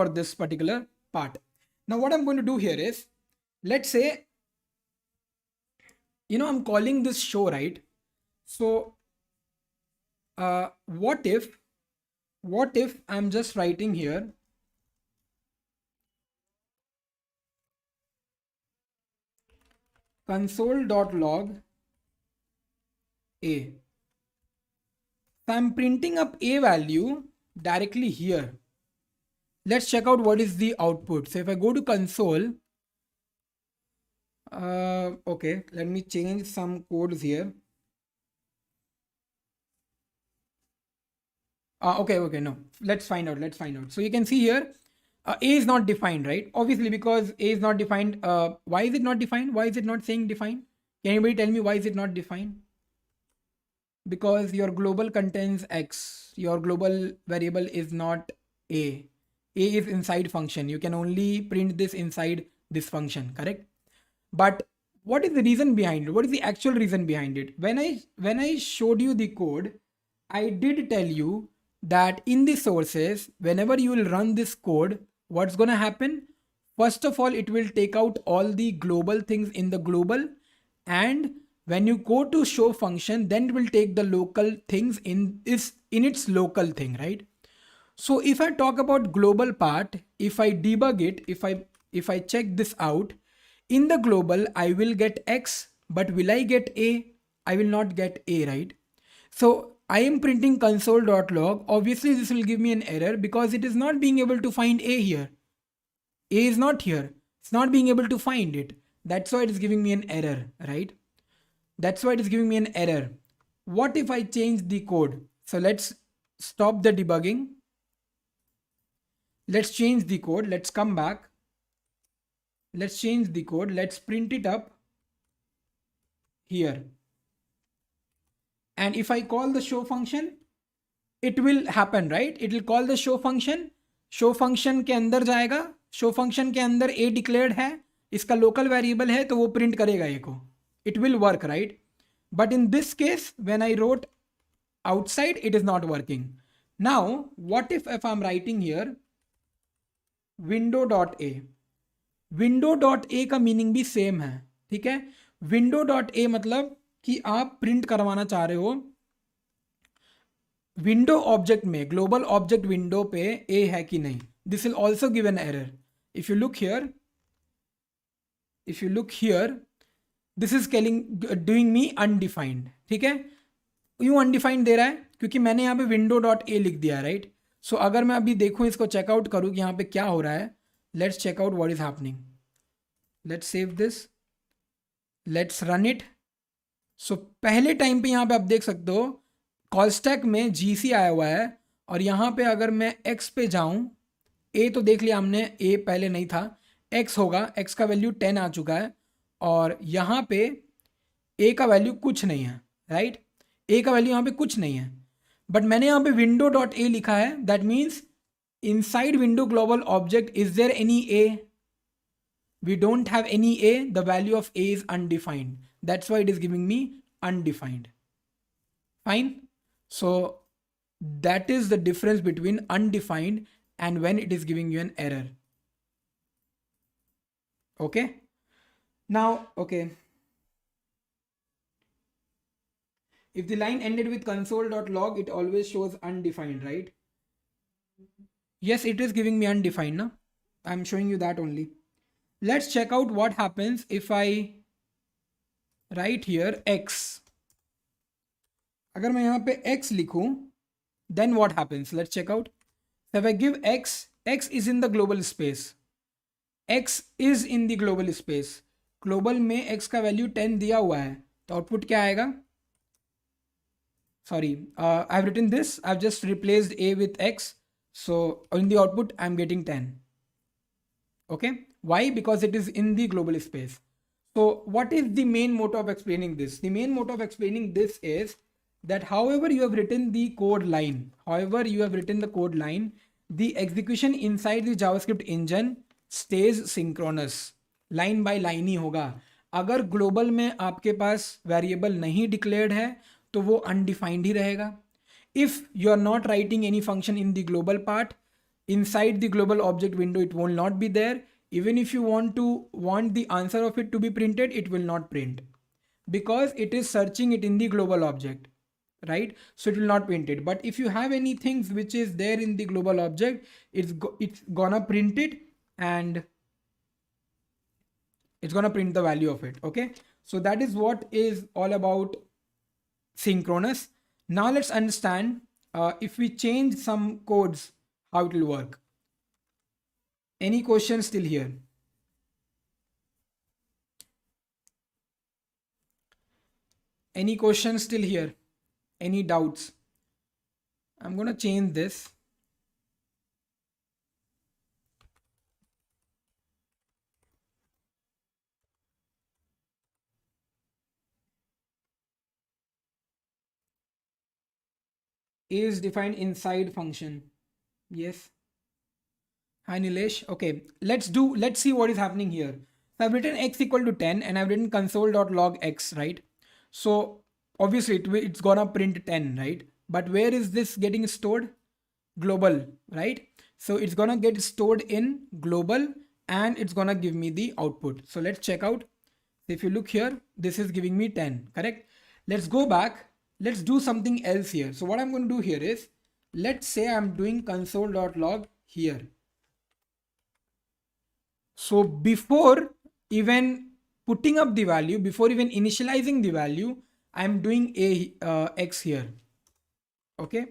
this particular part. Now what I'm going to do here is, let's say, I'm calling this show, right? So what if I'm just writing here console.log a. So I'm printing up a value directly here. Let's check out what is the output. So if I go to console, okay, let me change some codes here. Okay, no, let's find out. So you can see here, a is not defined, right? Obviously, because a is not defined. Why is it not defined? Why is it not saying defined? Can anybody tell me why is it not defined? Because your global contains x, your global variable is not a. A is inside function. You can only print this inside this function, correct? But what is the reason behind it? What is the actual reason behind it? When I showed you the code, I did tell you that in the sources, whenever you will run this code, what's going to happen? First of all, it will take out all the global things in the global, and when you go to show function, then it will take the local things in its local thing, right? So if I talk about global part, if I debug it, if I check this out, in the global I will get x, but will I get a? I will not get a, right? So I am printing console.log. Obviously this will give me an error because it is not being able to find a here. A is not here. It's not being able to find it. That's why it is giving me an error, right? That's why it is giving me an error. What if I change the code? So let's stop the debugging. Let's change the code. Let's come back. Let's change the code. Let's print it up here. And if I call the show function, it will happen, right? It will call the show function. Show function के अंदर जाएगा. Show function के अंदर a declared है. इसका local variable है तो वो print करेगा a को. It will work, right? But in this case, when I wrote outside, it is not working. Now, what if I'm writing here window.a? window.a का मीनिंग भी same है, ठीक है? window.a मतलब कि आप प्रिंट करवाना चाह रहे हो विंडो ऑब्जेक्ट में, ग्लोबल ऑब्जेक्ट विंडो पे a है कि नहीं. This will also give an error. If you look here, this is doing me undefined, ठीक है? यूं अनडिफाइंड दे रहा है क्योंकि मैंने यहाँ पे window.a लिख दिया, राइट? सो अगर मैं अभी देखूँ, इसको चेकआउट करूँ कि यहाँ पे क्या हो रहा है. Let's check out what is happening. Let's save this, let's run it. So पहले टाइम पे यहाँ पे आप देख सकते हो कॉल स्टैक में जीसी आया हुआ है, और यहाँ पे अगर मैं x पे जाऊँ, a तो देख लिया हमने, a पहले नहीं था, x होगा, x का वैल्यू 10 आ चुका है, और यहाँ पे a का वैल्यू कुछ नहीं है, राइट? a का वैल्यू यहाँ पे कुछ नहीं है, बट मैंने यहाँ पे window.a लिखा है. That means inside window global object, is there any a? We don't have any a. The value of a is undefined. That's why it is giving me undefined. Fine. So that is the difference between undefined and when it is giving you an error. Okay. Now, okay. If the line ended with console.log, it always shows undefined, right? Yes, it is giving me undefined. No? I'm showing you that only. Let's check out what happens if I write here x. अगर मैं यहाँ पे x लिखूँ, then what happens? Let's check out. So if I give x, x is in the global space. x is in the global space. Global में x का value 10 दिया हुआ है, तो आउटपुट क्या आएगा? Sorry, I've written this. I've just replaced a with x. So in the output, I'm getting 10. Okay. Why? Because it is in the global space. So what is the main motto of explaining this? The main motto of explaining this is that however you have written the code line, the execution inside the JavaScript engine stays synchronous. line by line ही होगा. अगर global में आपके पास variable नहीं declared है तो वो undefined ही रहेगा. If you are not writing any function in the global part, inside the global object window it will not be there. Even if you want the answer of it to be printed, it will not print because it is searching it in the global object, right? So it will not print it. But if you have any things which is there in the global object, it's gonna print it, and It's going to print the value of it. Okay. So that is what is all about synchronous. Now let's understand if we change some codes, how it will work. Any questions still here? Any questions still here? Any doubts? I'm going to change this. Is defined inside function. Yes. Hi Nilesh. Okay, let's see what is happening here. So I've written x equal to 10 and I've written console.log x, right? So obviously it's gonna print 10, right? But where is this getting stored? Global, right? So it's gonna get stored in global and it's gonna give me the output. So let's check out. If you look here, this is giving me 10, correct? Let's go back. Let's do something else here. So what I'm going to do here is, let's say I'm doing console.log here. So before even putting up the value, before even initializing the value, I'm doing a x here. Okay.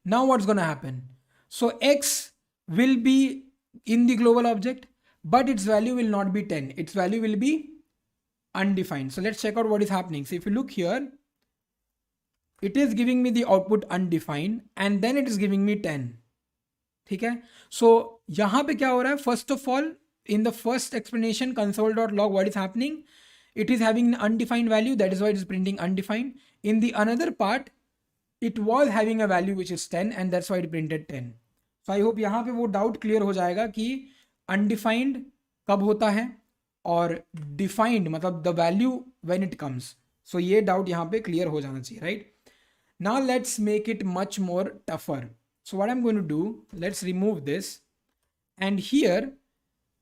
Now what's going to happen? So x will be in the global object, but its value will not be 10. Its value will be undefined. So let's check out what is happening. So if you look here, it is giving me the output undefined and then it is giving me 10. ठीक है. So यहाँ पे क्या हो रहा है? First of all, in the first explanation, console.log, what is happening? It is having an undefined value. That is why it is printing undefined. In the another part, it was having a value which is 10 and that's why it printed 10. So I hope यहाँ पे वो doubt clear हो जाएगा कि undefined कब होता है और defined मतलब the value when it comes. So ये doubt यहाँ पे clear हो जाना चाहिए, right? Now let's make it much more tougher. So what I'm going to do, let's remove this. And here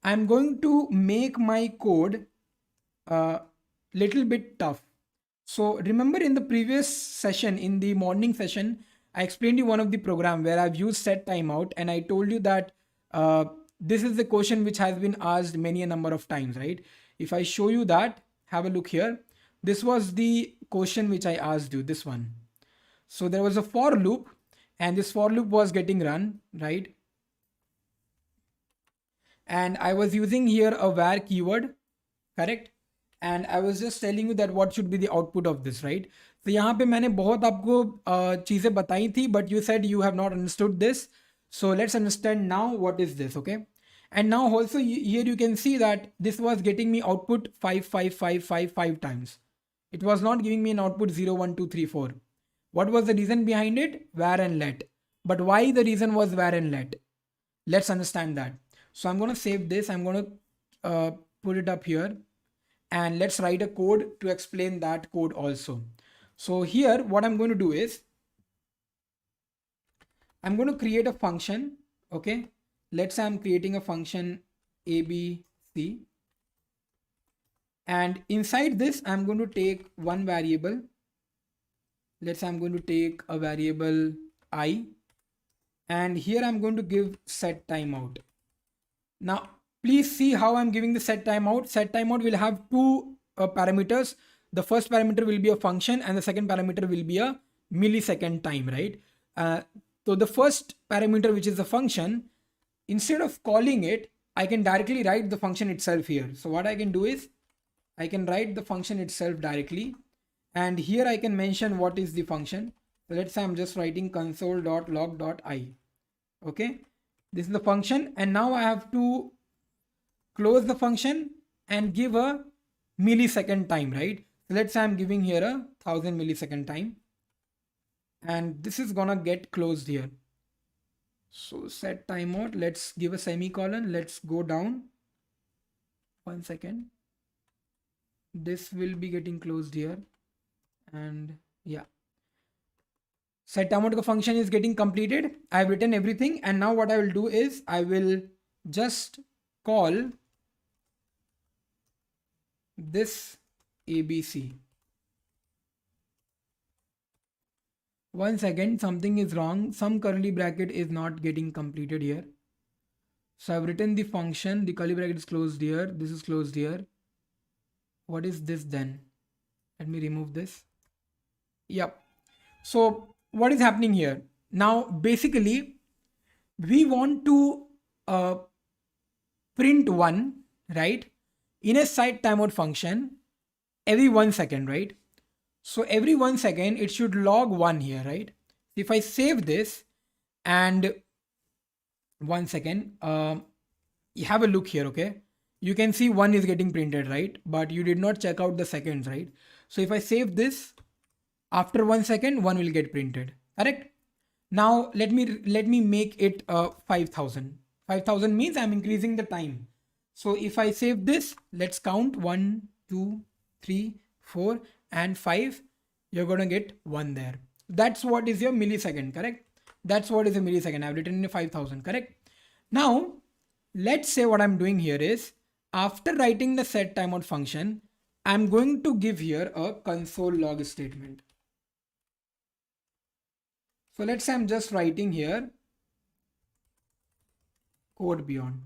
I'm going to make my code a little bit tough. So remember in the previous session, in the morning session, I explained you one of the program where I've used set timeout and I told you that this is the question which has been asked many a number of times, right? If I show you that, have a look here. This was the question which I asked you, this one. So there was a for loop and this for loop was getting run, right? And I was using here a var keyword, correct? And I was just telling you that what should be the output of this, right? So यहाँ पे मैंने बहुत आपको चीजें बताई थी, but you said you have not understood this. So let's understand now what is this, okay? And now also here you can see that this was getting me output 5, 5, 5, 5, 5 times. It was not giving me an output 0, 1, 2, 3, 4. What was the reason behind it? Var and let. But why the reason was var and let? Let's understand that. So I'm going to save this. I'm going to put it up here. And let's write a code to explain that code also. So here what I'm going to do is, I'm going to create a function. Okay. Let's say I'm creating a function ABC. And inside this, I'm going to take one variable. Let's say I'm going to take a variable I. And here I'm going to give set timeout. Now, please see how I'm giving the set timeout. Set timeout will have two parameters. The first parameter will be a function and the second parameter will be a millisecond time, right? So the first parameter, which is the function, instead of calling it, I can directly write the function itself here. So what I can do is I can write the function itself directly. And here I can mention what is the function. So let's say I'm just writing console.log.i. Okay. This is the function. And now I have to close the function and give a millisecond time, right? So let's say I'm giving here 1000 millisecond time. And this is gonna get closed here. So set timeout, let's give a semicolon. Let's go down. 1 second. This will be getting closed here. And yeah. Set timeout function is getting completed. I've written everything. And now what I will do is I will just call this ABC. 1 second, something is wrong. Some curly bracket is not getting completed here. So I've written the function, the curly bracket is closed here. This is closed here. what is this then? Let me remove this. Yep. So what is happening here? Now, basically, we want to uh, print one, right? In a set timeout function every 1 second, right? So every 1 second, it should log one here, right? If I save this and 1 second, you have a look here, okay? You can see one is getting printed, right? But you did not check out the seconds, right? So if I save this, after 1 second, one will get printed, correct? Now let me make it 5,000. 5,000 means I'm increasing the time. So if I save this, let's count 1, 2, 3, 4, and 5. You're gonna get one there. That's what is your millisecond, correct? That's what is a millisecond. I've written in 5,000, correct? Now, let's say what I'm doing here is, after writing the set timeout function, I'm going to give here a console log statement. So let's say I'm just writing here CodeBeyond.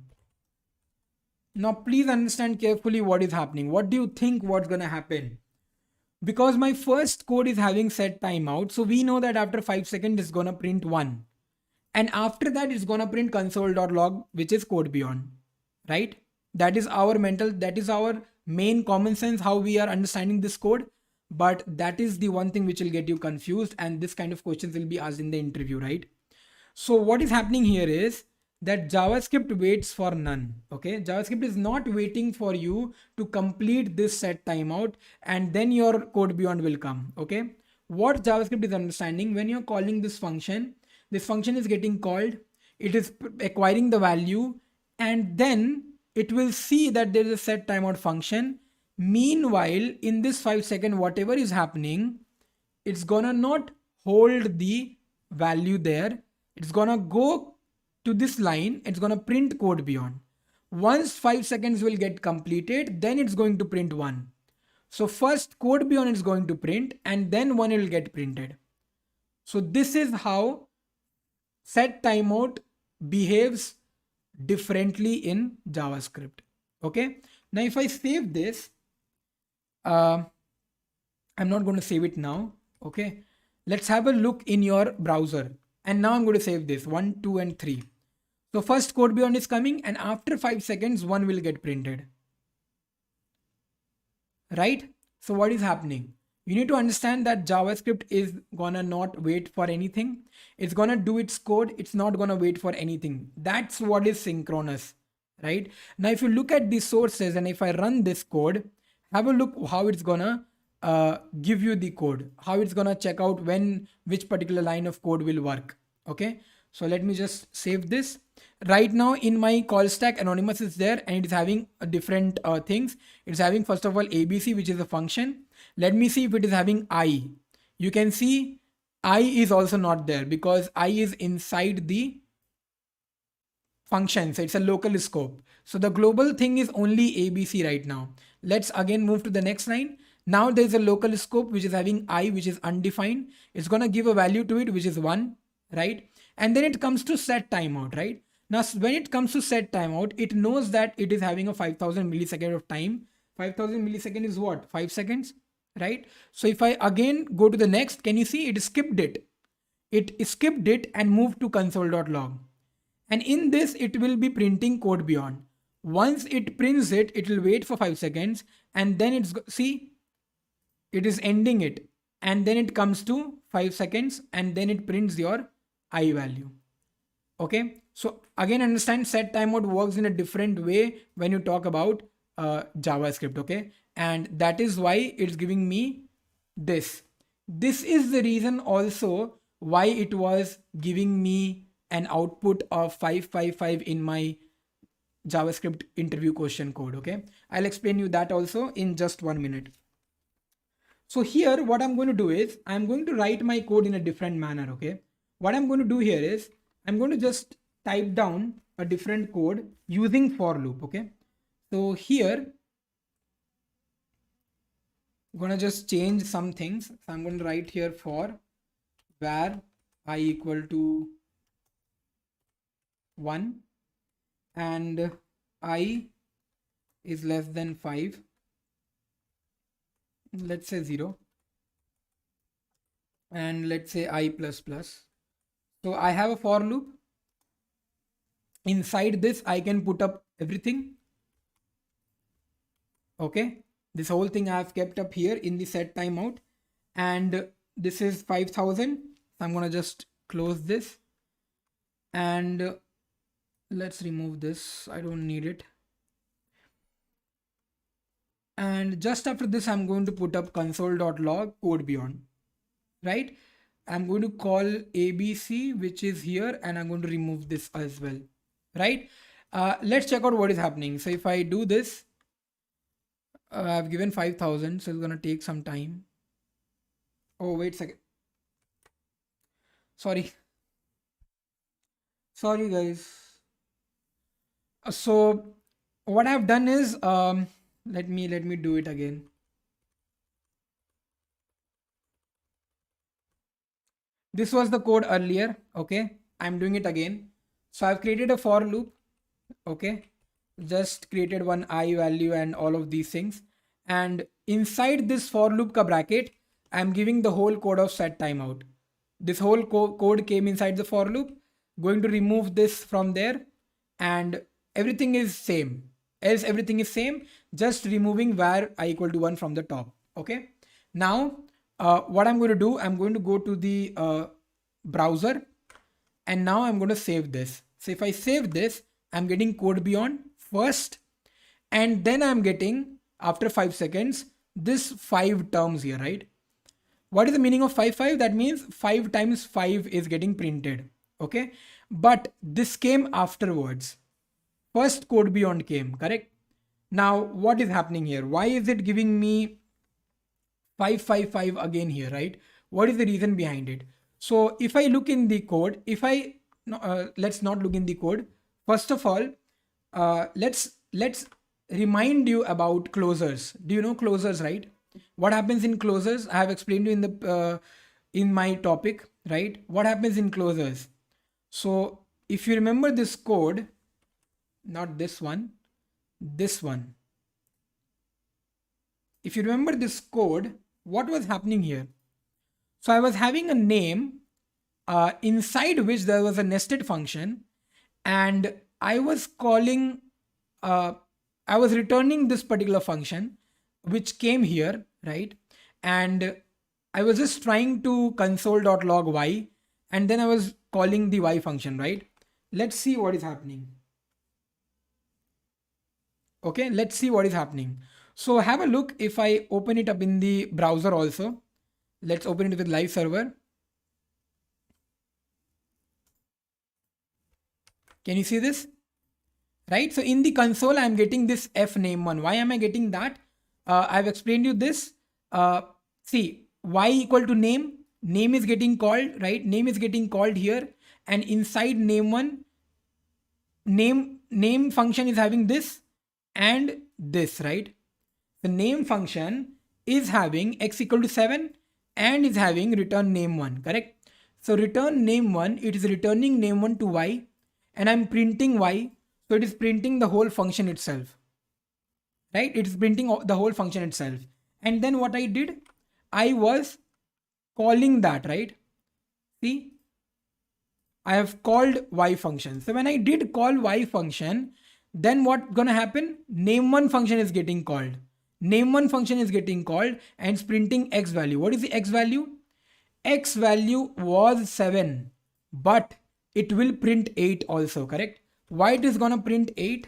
Now please understand carefully what is happening. What do you think what's gonna happen? Because my first code is having set timeout, so we know that after 5 seconds it's gonna print 1. And after that it's gonna print console.log, which is CodeBeyond, right? That is our main common sense how we are understanding this code. But that is the one thing which will get you confused, and this kind of questions will be asked in the interview, right? So what is happening here is that JavaScript waits for none. Okay, JavaScript is not waiting for you to complete this set timeout and then your CodeBeyond will come. Okay, what JavaScript is understanding, when you're calling this function is getting called, it is acquiring the value, and then it will see that there is a set timeout function. Meanwhile, in this 5 second, whatever is happening, it's gonna not hold the value there. It's gonna go to this line. It's gonna print CodeBeyond. Once 5 seconds will get completed, then it's going to print one. So first CodeBeyond is going to print, and then one will get printed. So this is how set timeout behaves differently in JavaScript. Okay. Now if I save this, I'm not going to save it now. Okay. Let's have a look in your browser. And now I'm going to save this 1, 2, and 3. So first CodeBeyond is coming, and after 5 seconds, one will get printed. Right? So what is happening? You need to understand that JavaScript is gonna not wait for anything. It's gonna do its code. It's not gonna wait for anything. That's what is synchronous, right? Now, if you look at the sources and if I run this code, have a look how it's gonna give you the code, how it's gonna check out which particular line of code will work. Okay. So let me just save this. Right now in my call stack, Anonymous is there and it is having different things. It's having first of all ABC, which is a function. Let me see if it is having I. You can see I is also not there because I is inside the function. So it's a local scope. So the global thing is only ABC right now. Let's again move to the next line. Now there's a local scope which is having I, which is undefined. It's going to give a value to it, which is 1, right? And then it comes to set timeout, right? Now, when it comes to set timeout, it knows that it is having a 5,000 millisecond of time. 5,000 millisecond is what? 5 seconds, right? So if I again go to the next, can you see it skipped it? It skipped it and moved to console.log. And in this, it will be printing CodeBeyond. Once it prints it, it will wait for 5 seconds and then it is ending it. And then it comes to 5 seconds and then it prints your I value. Okay. So again, understand set timeout works in a different way when you talk about JavaScript. Okay. And that is why it's giving me this. This is the reason also why it was giving me an output of 555 in my JavaScript interview question code. Okay. I'll explain you that also in just 1 minute. So here, what I'm going to do is I'm going to write my code in a different manner. Okay. What I'm going to do here is I'm going to just type down a different code using for loop. Okay. So here I'm going to just change some things. So I'm going to write here for var I equal to 1 and I is less than 5. let's say 0, and let's say I plus plus. So I have a for loop. Inside this, I can put up everything. Okay, this whole thing I have kept up here in the set timeout, and this is 5,000. I'm gonna just close this, and let's remove this. I don't need it. And just after this, I'm going to put up console.log CodeBeyond, right? I'm going to call ABC, which is here, and I'm going to remove this as well, right? Let's check out what is happening. So if I do this, I've given 5,000, so it's gonna take some time. Oh, wait a second. Sorry guys. So what I've done is, let me do it again. This was the code earlier. Okay, I'm doing it again. So I've created a for loop. Okay, just created one I value and all of these things, and inside this for loop ka bracket, I'm giving the whole code of set timeout. This whole code came inside the for loop. Going to remove this from there, and everything is same. Else everything is same. Just removing var I equal to 1 from the top. Okay. Now what I'm going to do, I'm going to go to the browser, and now I'm going to save this. So if I save this, I'm getting CodeBeyond first, and then I'm getting, after 5 seconds, this 5 terms here, right? What is the meaning of 5, 5? That means 5 times 5 is getting printed. Okay. But this came afterwards. First CodeBeyond came, correct? Now what is happening here? Why is it giving me 5, 5, 5 again here, right? What is the reason behind it? So if I look in the code, let's not look in the code. First of all, let's remind you about closures. Do you know closures, right? What happens in closures? I have explained to you in the in my topic, right? What happens in closures? So if you remember this code, not this one, this one. If you remember this code, what was happening here? So I was having a name inside which there was a nested function, and I was calling, I was returning this particular function which came here, right? And I was just trying to console.log y, and then I was calling the y function, right? Let's see what is happening. Okay, let's see what is happening. So have a look. If I open it up in the browser also, let's open it with live server. Can you see this? Right? So in the console, I'm getting this f name one. Why am I getting that? I've explained you this. See, y equal to name. Name is getting called, right? Name is getting called here. And inside name one, name function is having this and this, right? The name function is having x equal to 7 and is having return name 1, correct? So return name 1, it is returning name 1 to y, and I'm printing y, so it is printing the whole function itself, right? It is printing the whole function itself. And then what I did, I was calling that, right? See, I have called y function. So when I did call y function, then what gonna happen? Name 1 function is getting called. Name 1 function is getting called and it's printing x value. What is the x value? X value was 7, but it will print 8 also, correct? Why it is gonna print 8?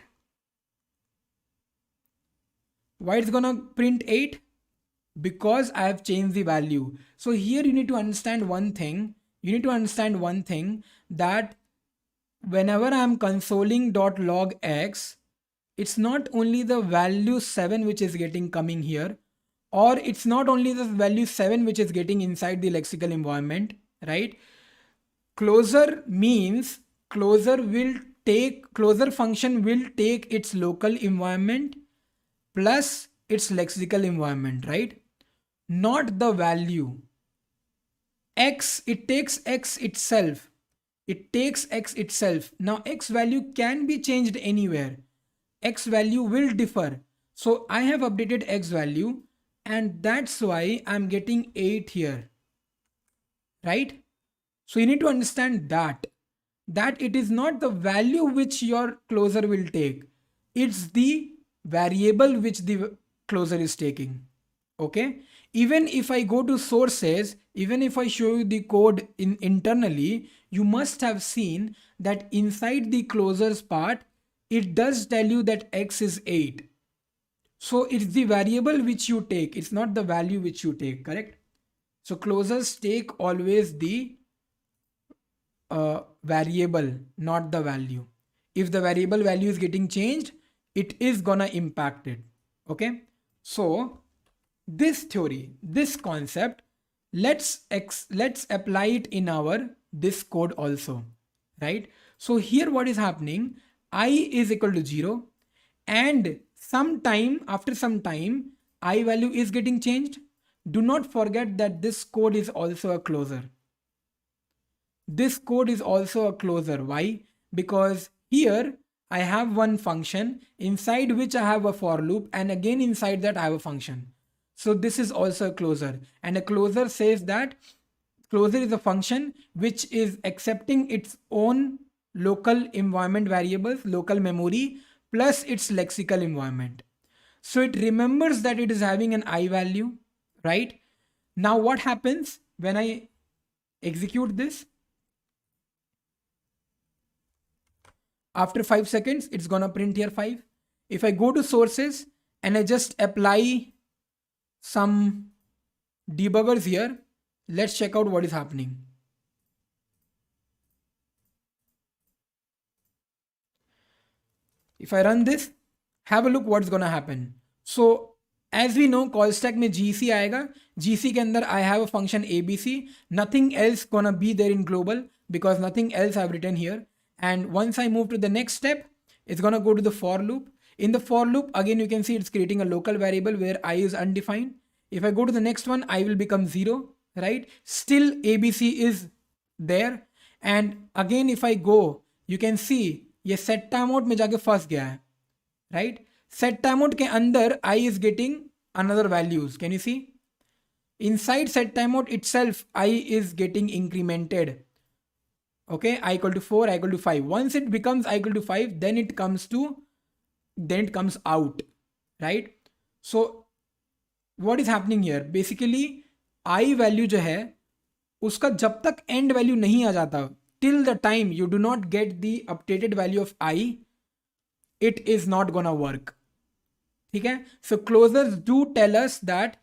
Why it's gonna print 8? Because I have changed the value. So here you need to understand one thing. You need to understand one thing, that whenever I am consoling.log x, it's not only the value 7 which is getting coming here, or it's not only the value 7 which is getting inside the lexical environment, right? Closure means closure function will take its local environment plus its lexical environment, right? Not the value. X, it takes x itself. It takes x itself. Now x value can be changed anywhere. X value will differ. So I have updated x value, and that's why I'm getting 8 here, right? So you need to understand that it is not the value which your closer will take, it's the variable which the closer is taking. Okay, even if I go to sources, even if I show you the code internally, you must have seen that inside the closers part it does tell you that x is 8. So it's the variable which you take, it's not the value which you take, correct? So closers take always the variable, not the value. If the variable value is getting changed, it is gonna impact it. Okay, so this theory, this concept, let's apply it in our this code also, right? So here what is happening, I is equal to 0, and after some time I value is getting changed. Do not forget that this code is also a closer. This code is also a closer. Why? Because here I have one function inside which I have a for loop, and again inside that I have a function. So this is also a closer, and a closer says that closer is a function which is accepting its own local environment variables, local memory, plus its lexical environment. So it remembers that it is having an I value, right? Now what happens when I execute this? After 5 seconds, it's gonna print here 5. If I go to sources and I just apply some debuggers here, let's check out what is happening. If I run this, have a look what's gonna happen. So as we know, call stack में gc आएगा. gc के अंदर I have a function abc. Nothing else gonna be there in global because nothing else I've written here. And once I move to the next step, it's gonna go to the for loop. In the for loop, again you can see it's creating a local variable where I is undefined. If I go to the next one, I will become 0, right? Still abc is there. And again if I go, you can see ये set timeout में जाके फंस गया है, right? Set timeout के अंदर I is getting another values. Can you see? Inside set timeout itself, I is getting incremented. Okay, I equal to 4, I equal to 5. Once it becomes I equal to 5, then it comes out, right? So what is happening here? Basically, I value जो है उसका जब तक end value नहीं आ जाता, till the time you do not get the updated value of I, it is not gonna work. ठीक है? So closers do tell us that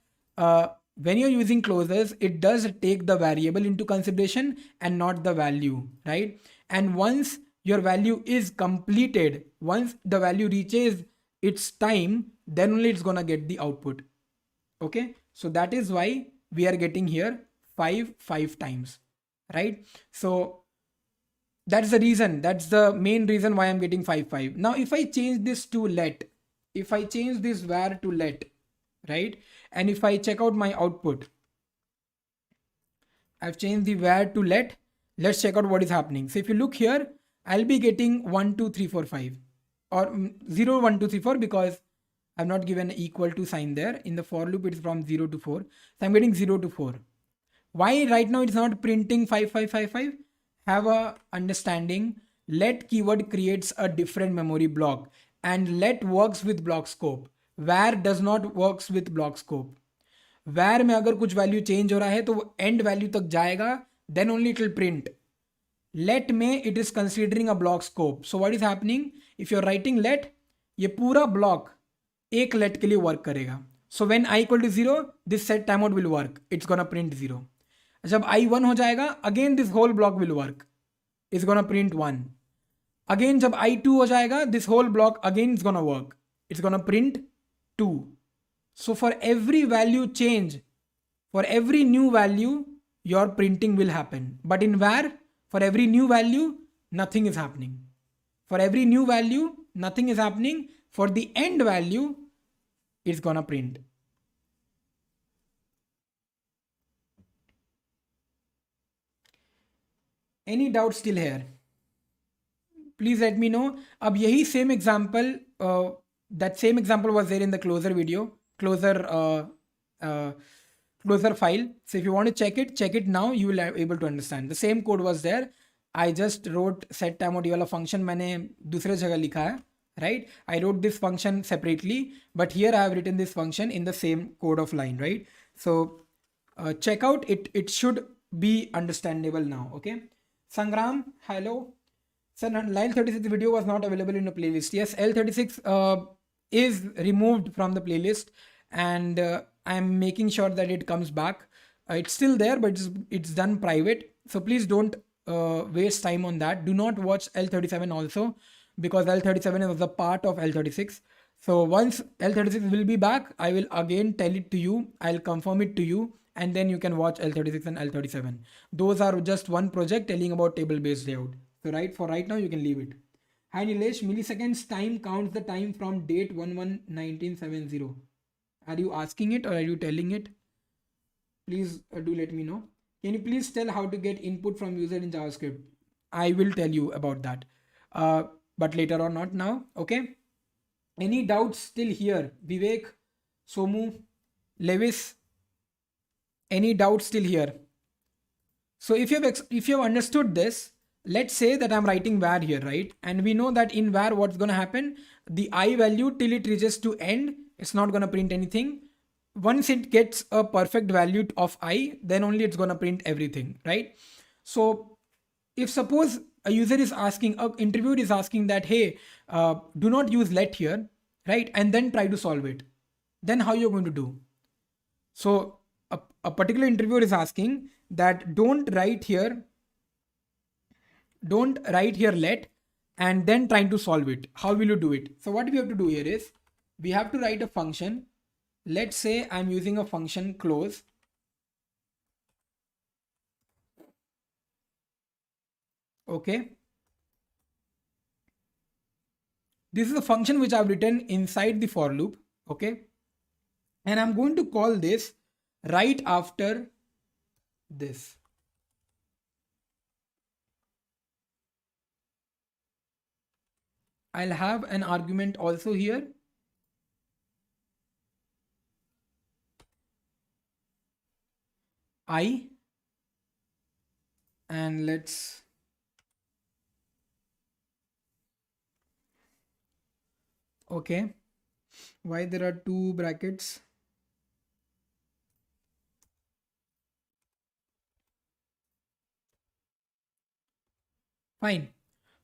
when you're using closers, it does take the variable into consideration and not the value, right? And once your value is completed, once the value reaches its time, then only it's gonna get the output. Okay, so that is why we are getting here 5 times, right? So that's the reason, that's the main reason why I'm getting 5. Now if I change this to let, if I change this var to let, right? And if I check out my output, I've changed the var to let. Let's check out what is happening. So if you look here, I'll be getting 1 2 3 4 5 or 0 1 2 3 4 because I've not given equal to sign there. In the for loop it's from 0 to 4, so I'm getting 0 to 4. Why right now it's not printing 5? Have a understanding. Let keyword creates a different memory block, and let works with block scope. Var does not works with block scope. Var में अगर कुछ value change हो रहा है तो वो and value तक जाएगा, then only it will print. Let में it is considering a block scope. So what is happening? If you're writing let, ये पूरा block एक let के लिए work करेगा. So when I equal to 0, this set timeout will work. It's gonna print 0. जब I 1 हो जाएगा, again this whole block will work. It's gonna print 1. Again जब I 2 हो जाएगा, this whole block again is gonna work. It's gonna print 2. So for every value change, for every new value, your printing will happen. But in var, for every new value, nothing is happening. For every new value, nothing is happening. For the end value, it's gonna print. Any doubt still here? Please let me know. अब यही same example, that same example was there in the closer video, closer closer file. So if you want to check it now, you will be able to understand. The same code was there. I just wrote set timeout वाला function मैंने दूसरे जगह लिखा है, right? I wrote this function separately, but here I have written this function in the same code of line, right? So check out it. It should be understandable now. Okay. Sangram, hello. So L36 video was not available in the playlist. Yes, L36 is removed from the playlist, and I'm making sure that it comes back. It's still there, but it's done private. So please don't waste time on that. Do not watch L37 also, because L37 was a part of L36. So once L36 will be back, I will again tell it to you. I'll confirm it to you, and then you can watch L36 and L37. Those are just one project telling about table-based layout. So for right now, you can leave it. Hi Nilesh, milliseconds time counts the time from date 11/1970. Are you asking it or are you telling it? Please do let me know. Can you please tell how to get input from user in JavaScript? I will tell you about that, but later on, not now. Okay. Any doubts still here? Vivek, Somu, Lewis. Any doubts still here? So if you have understood this, let's say that I'm writing var here, right? And we know that in var, what's going to happen? The I value till it reaches to end, it's not going to print anything. Once it gets a perfect value of I, then only it's going to print everything, right? So if suppose a user is asking, a interviewer is asking that, hey, do not use let here, right? And then try to solve it. Then how you're going to do? So a particular interviewer is asking that don't write here let and then trying to solve it. How will you do it? So what we have to do here is we have to write a function. Let's say I'm using a function close. Okay. This is a function which I've written inside the for loop. Okay. And I'm going to call this right after this. I'll have an argument also here. I, and let's okay, why there are two brackets? Fine.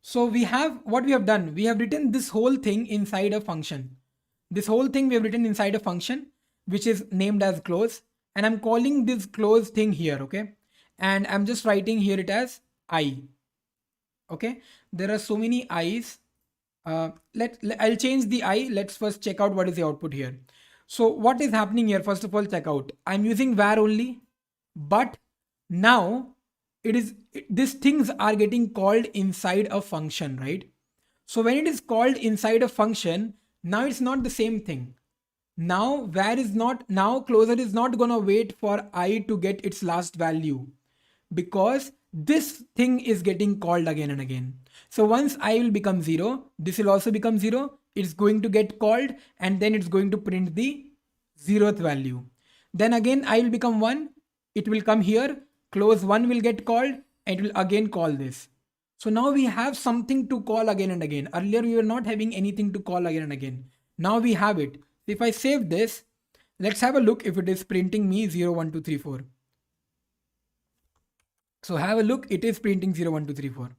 So we have what we have done. We have written this whole thing inside a function. This whole thing we have written inside a function which is named as close, and I'm calling this close thing here. Okay, and I'm just writing here it as I. Okay, there are so many I's. I'll change the I. Let's first check out what is the output here. So what is happening here? First of all, check out. I'm using var only, but now these things are getting called inside a function, right? So when it is called inside a function, now it's not the same thing. Now closer is not gonna wait for I to get its last value, because this thing is getting called again and again. So once I will become 0, this will also become 0. It's going to get called, and then it's going to print the 0th value. Then again I will become 1. It will come here. Close 1 will get called, and it will again call this. So now we have something to call again and again. Earlier we were not having anything to call again and again. Now we have it. If I save this, let's have a look if it is printing me 0, 1, 2, 3, 4. So have a look, it is printing 0, 1, 2, 3, 4.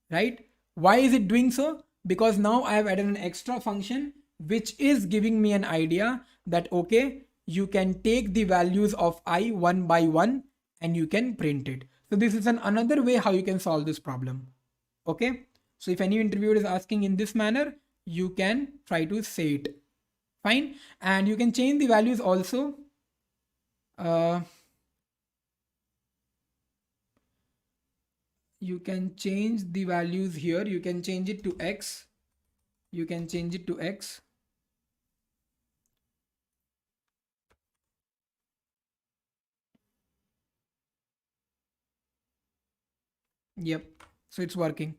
Right? Why is it doing so? Because now I have added an extra function which is giving me an idea that, okay, you can take the values of I one by one and you can print it. So this is another way how you can solve this problem. Okay. So if any interviewer is asking in this manner, you can try to say it. Fine. And you can change the values also. You can change the values here. You can change it to X. You can change it to X. Yep. So it's working,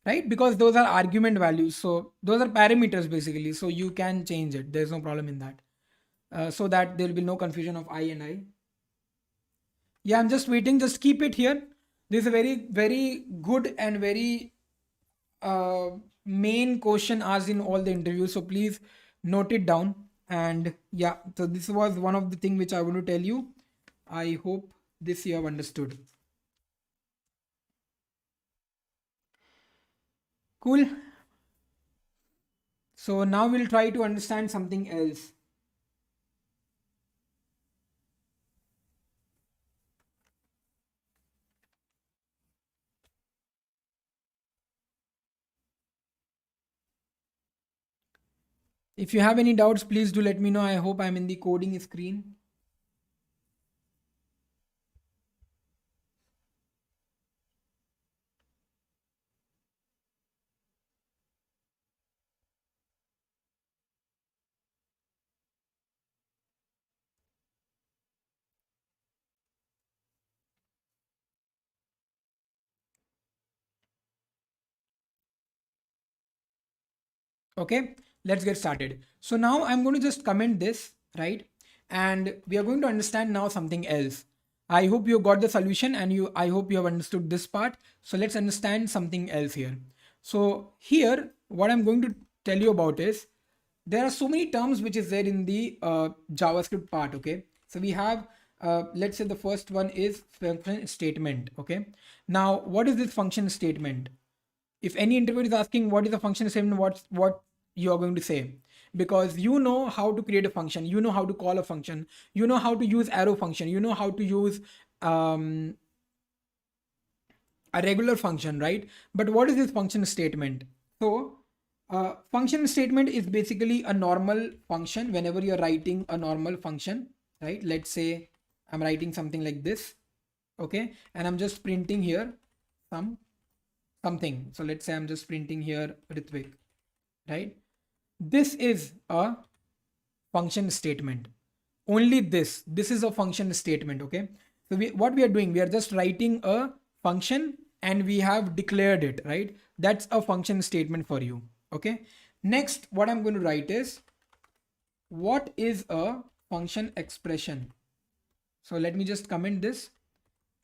right? Because those are argument values. So those are parameters basically. So you can change it. There's no problem in that. so that there will be no confusion of I and I. Yeah, I'm just waiting. Just keep it here. This is a very, very good and very uh, main question asked in all the interviews. So please note it down. And yeah, so this was one of the thing which I want to tell you. I hope this you have understood. Cool. So now we'll try to understand something else. If you have any doubts, please do let me know. I hope I'm in the coding screen. Okay, let's get started. So now I'm going to just comment this, right? And we are going to understand now something else. I hope you got the solution and I hope you have understood this part. So let's understand something else here. So here, what I'm going to tell you about is there are so many terms which is there in the JavaScript part. Okay, so we have let's say the first one is function statement. Okay, now what is this function statement? If any interviewer is asking what is a function statement, what you are going to say, because you know how to create a function, you know how to call a function, you know how to use arrow function, you know how to use a regular function, right? But what is this function statement? So function statement is basically a normal function. Whenever you're writing a normal function, right? Let's say I'm writing something like this, okay, and I'm just printing here some something. So let's say I'm just printing here Ritwik, right? This is a function statement. Only this is a function statement. Okay, so what we are doing, we are just writing a function and we have declared it, right? That's a function statement for you. Okay, next what I'm going to write is what is a function expression. So let me just comment this.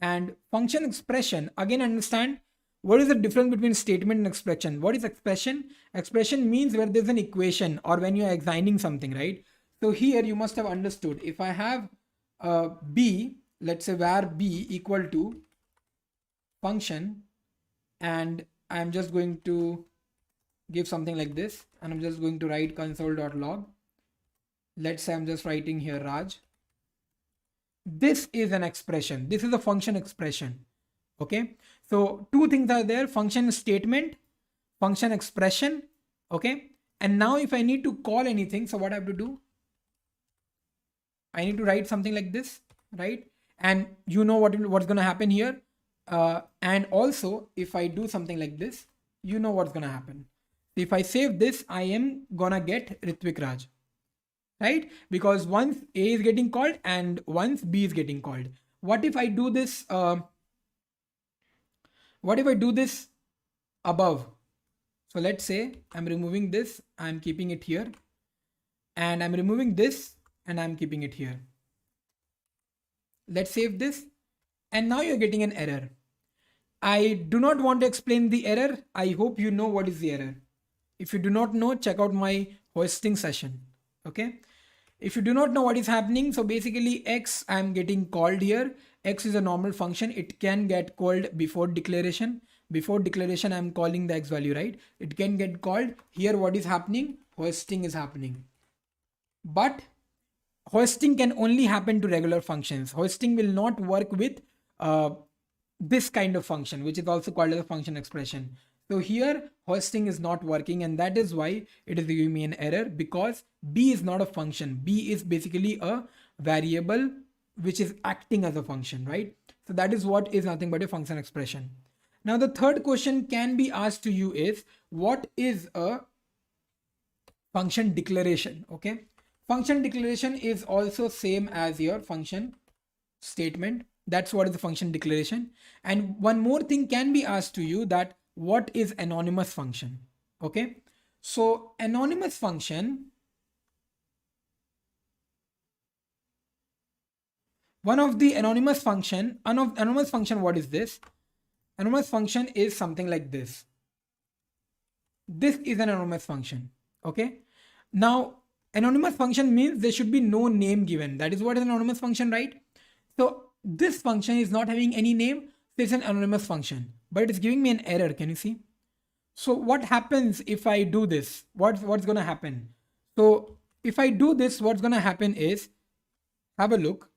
And function expression, again, understand what is the difference between statement and expression. What is expression? Expression means where there's an equation or when you are assigning something, right? So here you must have understood, if I have b, let's say where b equal to function, and I'm just going to give something like this, and I'm just going to write console.log. Let's say I'm just writing here Raj. This is an expression. This is a function expression. Okay, so two things are there: function statement, function expression. Okay, and now if I need to call anything, so what I have to do, I need to write something like this, right? And you know what's going to happen here. And also if I do something like this, you know what's going to happen. If I save this, I am gonna get Ritwik Raj, right? Because once A is getting called and once B is getting called. What if I do this? What if I do this above? So let's say I'm removing this, I'm keeping it here, and I'm removing this and I'm keeping it here. Let's save this, and now you're getting an error. I do not want to explain the error. I hope you know what is the error. If you do not know, check out my hosting session. Okay, if you do not know what is happening, so basically x I'm getting called here. X is a normal function. It can get called before declaration. Before declaration I'm calling the x value, right? It can get called here. What is happening? Hosting is happening, but hosting can only happen to regular functions. Hosting will not work with uh, this kind of function, which is also called as a function expression. So here hosting is not working, and that is why it is giving me an error, because b is not a function. B is basically a variable which is acting as a function, right? So that is what is nothing but a function expression. Now the third question can be asked to you is what is a function declaration? Okay, function declaration is also same as your function statement. That's what is the function declaration. And one more thing can be asked to you, that what is anonymous function? Okay, so anonymous function One of the anonymous function, anonymous function, what is this? Anonymous function is something like this. This is an anonymous function. Okay. Now, anonymous function means there should be no name given. That is what is an anonymous function, right? So this function is not having any name. So it's an anonymous function, but it's giving me an error. Can you see? So what happens if I do this? What's going to happen? So if I do this, what's going to happen is, have a look.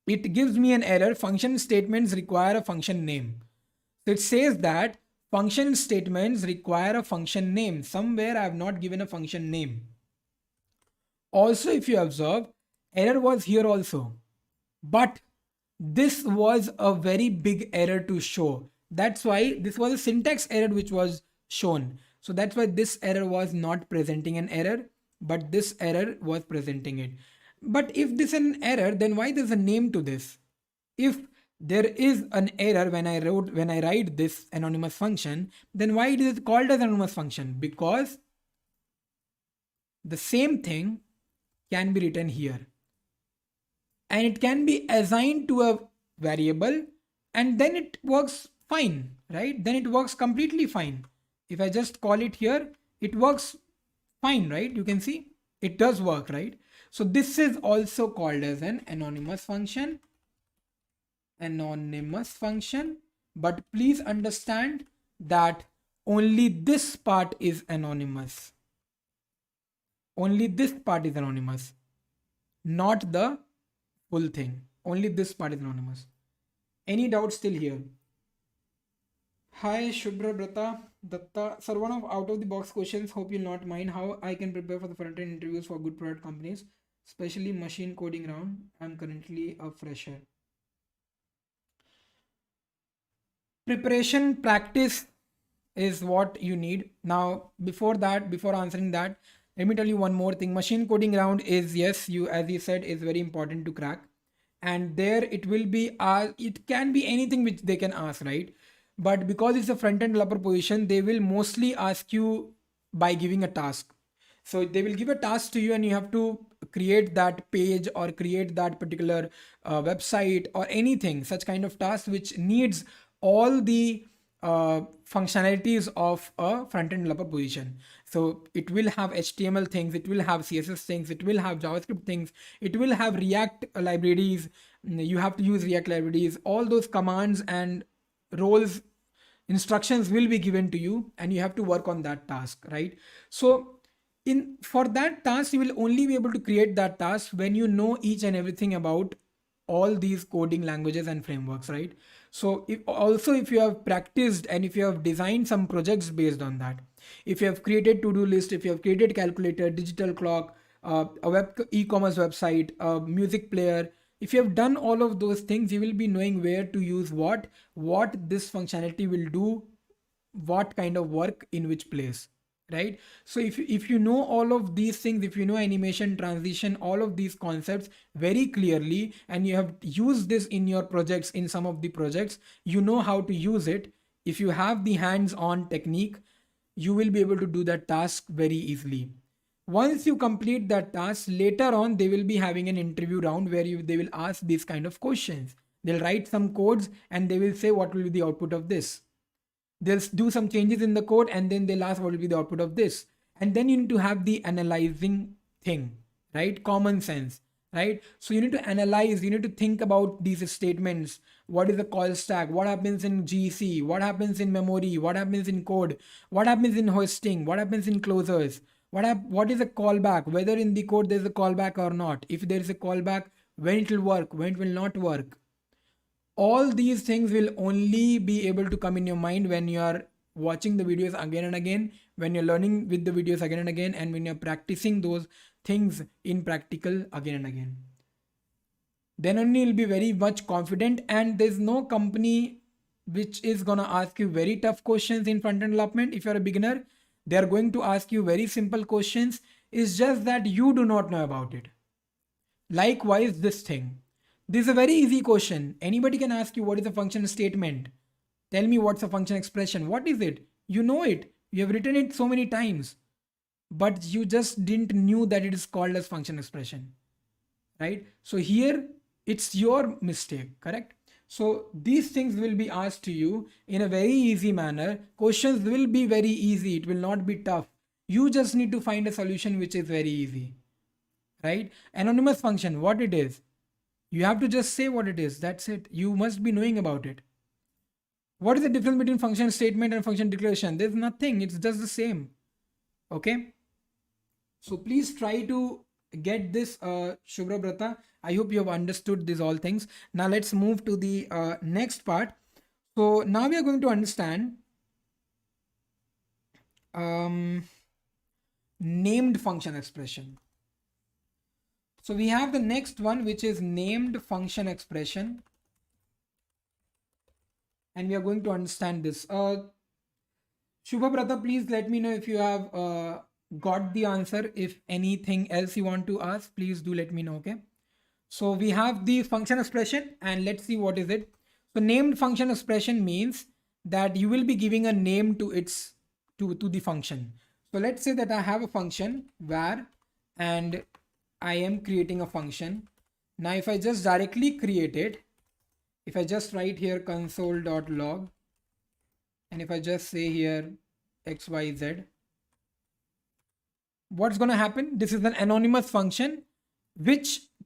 It gives me an error. Function statements require a function name. So it says that function statements require a function name. Somewhere I have not given a function name. Also, if you observe, error was here also, but this was a very big error to show. That's why this was a syntax error which was shown. So that's why this error was not presenting an error, but this error was presenting it. But if this is an error, then why there's a name to this? If there is an error when I write this anonymous function, then why it is called as anonymous function? Because the same thing can be written here, and it can be assigned to a variable, and then it works fine, right? Then it works completely fine. If I just call it here, it works fine, right? You can see it does work, right? So this is also called as an anonymous function. Anonymous function, but please understand that only this part is anonymous. Only this part is anonymous, not the full thing. Only this part is anonymous. Any doubt still here? Hi Shubhra Brata Datta. Sir, one of out of the box questions, hope you'll not mind. How I can prepare for the front-end interviews for good product companies, especially machine coding round? I'm currently a fresher. Preparation practice is what you need. Now, before answering that, let me tell you one more thing. Machine coding round is, yes, you, as you said, is very important to crack. And there it will be, it can be anything which they can ask, right? But because it's a front-end developer position, they will mostly ask you by giving a task. So they will give a task to you and you have to create that page or create that particular website or anything, such kind of task which needs all the functionalities of a front-end developer position. So it will have HTML things, it will have CSS things, it will have JavaScript things, it will have React libraries. You have to use React libraries. All those commands and roles, instructions will be given to you and you have to work on that task, right? So for that task, you will only be able to create that task when you know each and everything about all these coding languages and frameworks, right? So if you have practiced and if you have designed some projects based on that, if you have created to-do list, if you have created calculator, digital clock, a web e-commerce website, a music player, if you have done all of those things, you will be knowing where to use what this functionality will do, what kind of work in which place, right? So if you know all of these things, if you know animation, transition, all of these concepts very clearly, and you have used this in your projects, in some of the projects, you know how to use it. If you have the hands-on technique, you will be able to do that task very easily. Once you complete that task, later on they will be having an interview round where they will ask these kind of questions. They'll write some codes and they will say what will be the output of this. They'll do some changes in the code and then they'll ask what will be the output of this. And then you need to have the analyzing thing, right? Common sense, right? So you need to analyze, you need to think about these statements. What is the call stack? What happens in GC? What happens in memory? What happens in code? What happens in hosting? What happens in closers? What is a callback? Whether in the code there's a callback or not. If there is a callback, when it will work, when it will not work. All these things will only be able to come in your mind when you are watching the videos again and again, when you're learning with the videos again and again, and when you're practicing those things in practical again and again. Then only you'll be very much confident, and there's no company which is going to ask you very tough questions in front-end development. If you're a beginner, they are going to ask you very simple questions. It's just that you do not know about it. Likewise, this thing. This is a very easy question. Anybody can ask you what is a function statement. Tell me what's a function expression. What is it? You know it. You have written it so many times. But you just didn't knew that it is called as function expression. Right? So here It's your mistake, correct? So these things will be asked to you in a very easy manner. Questions will be very easy. It will not be tough. You just need to find a solution which is very easy, right? Anonymous function, what it is. You have to just say what it is. That's it. You must be knowing about it. What is the difference between function statement and function declaration? There's nothing. It's just the same. Okay. So please try to get this, Shubhra Brata. I hope you have understood these all things. Now let's move to the next part. So now we are going to understand named function expression. So we have the next one, which is named function expression. And we are going to understand this. Shubha Brata, please let me know if you have got the answer. If anything else you want to ask, please do let me know, okay? So we have the function expression and let's see what is it. So named function expression means that you will be giving a name to its to the function. So let's say that I have a function var and I am creating a function. Now if I just directly create it, if I just write here console.log and if I just say here xyz, what's going to happen? This is an anonymous function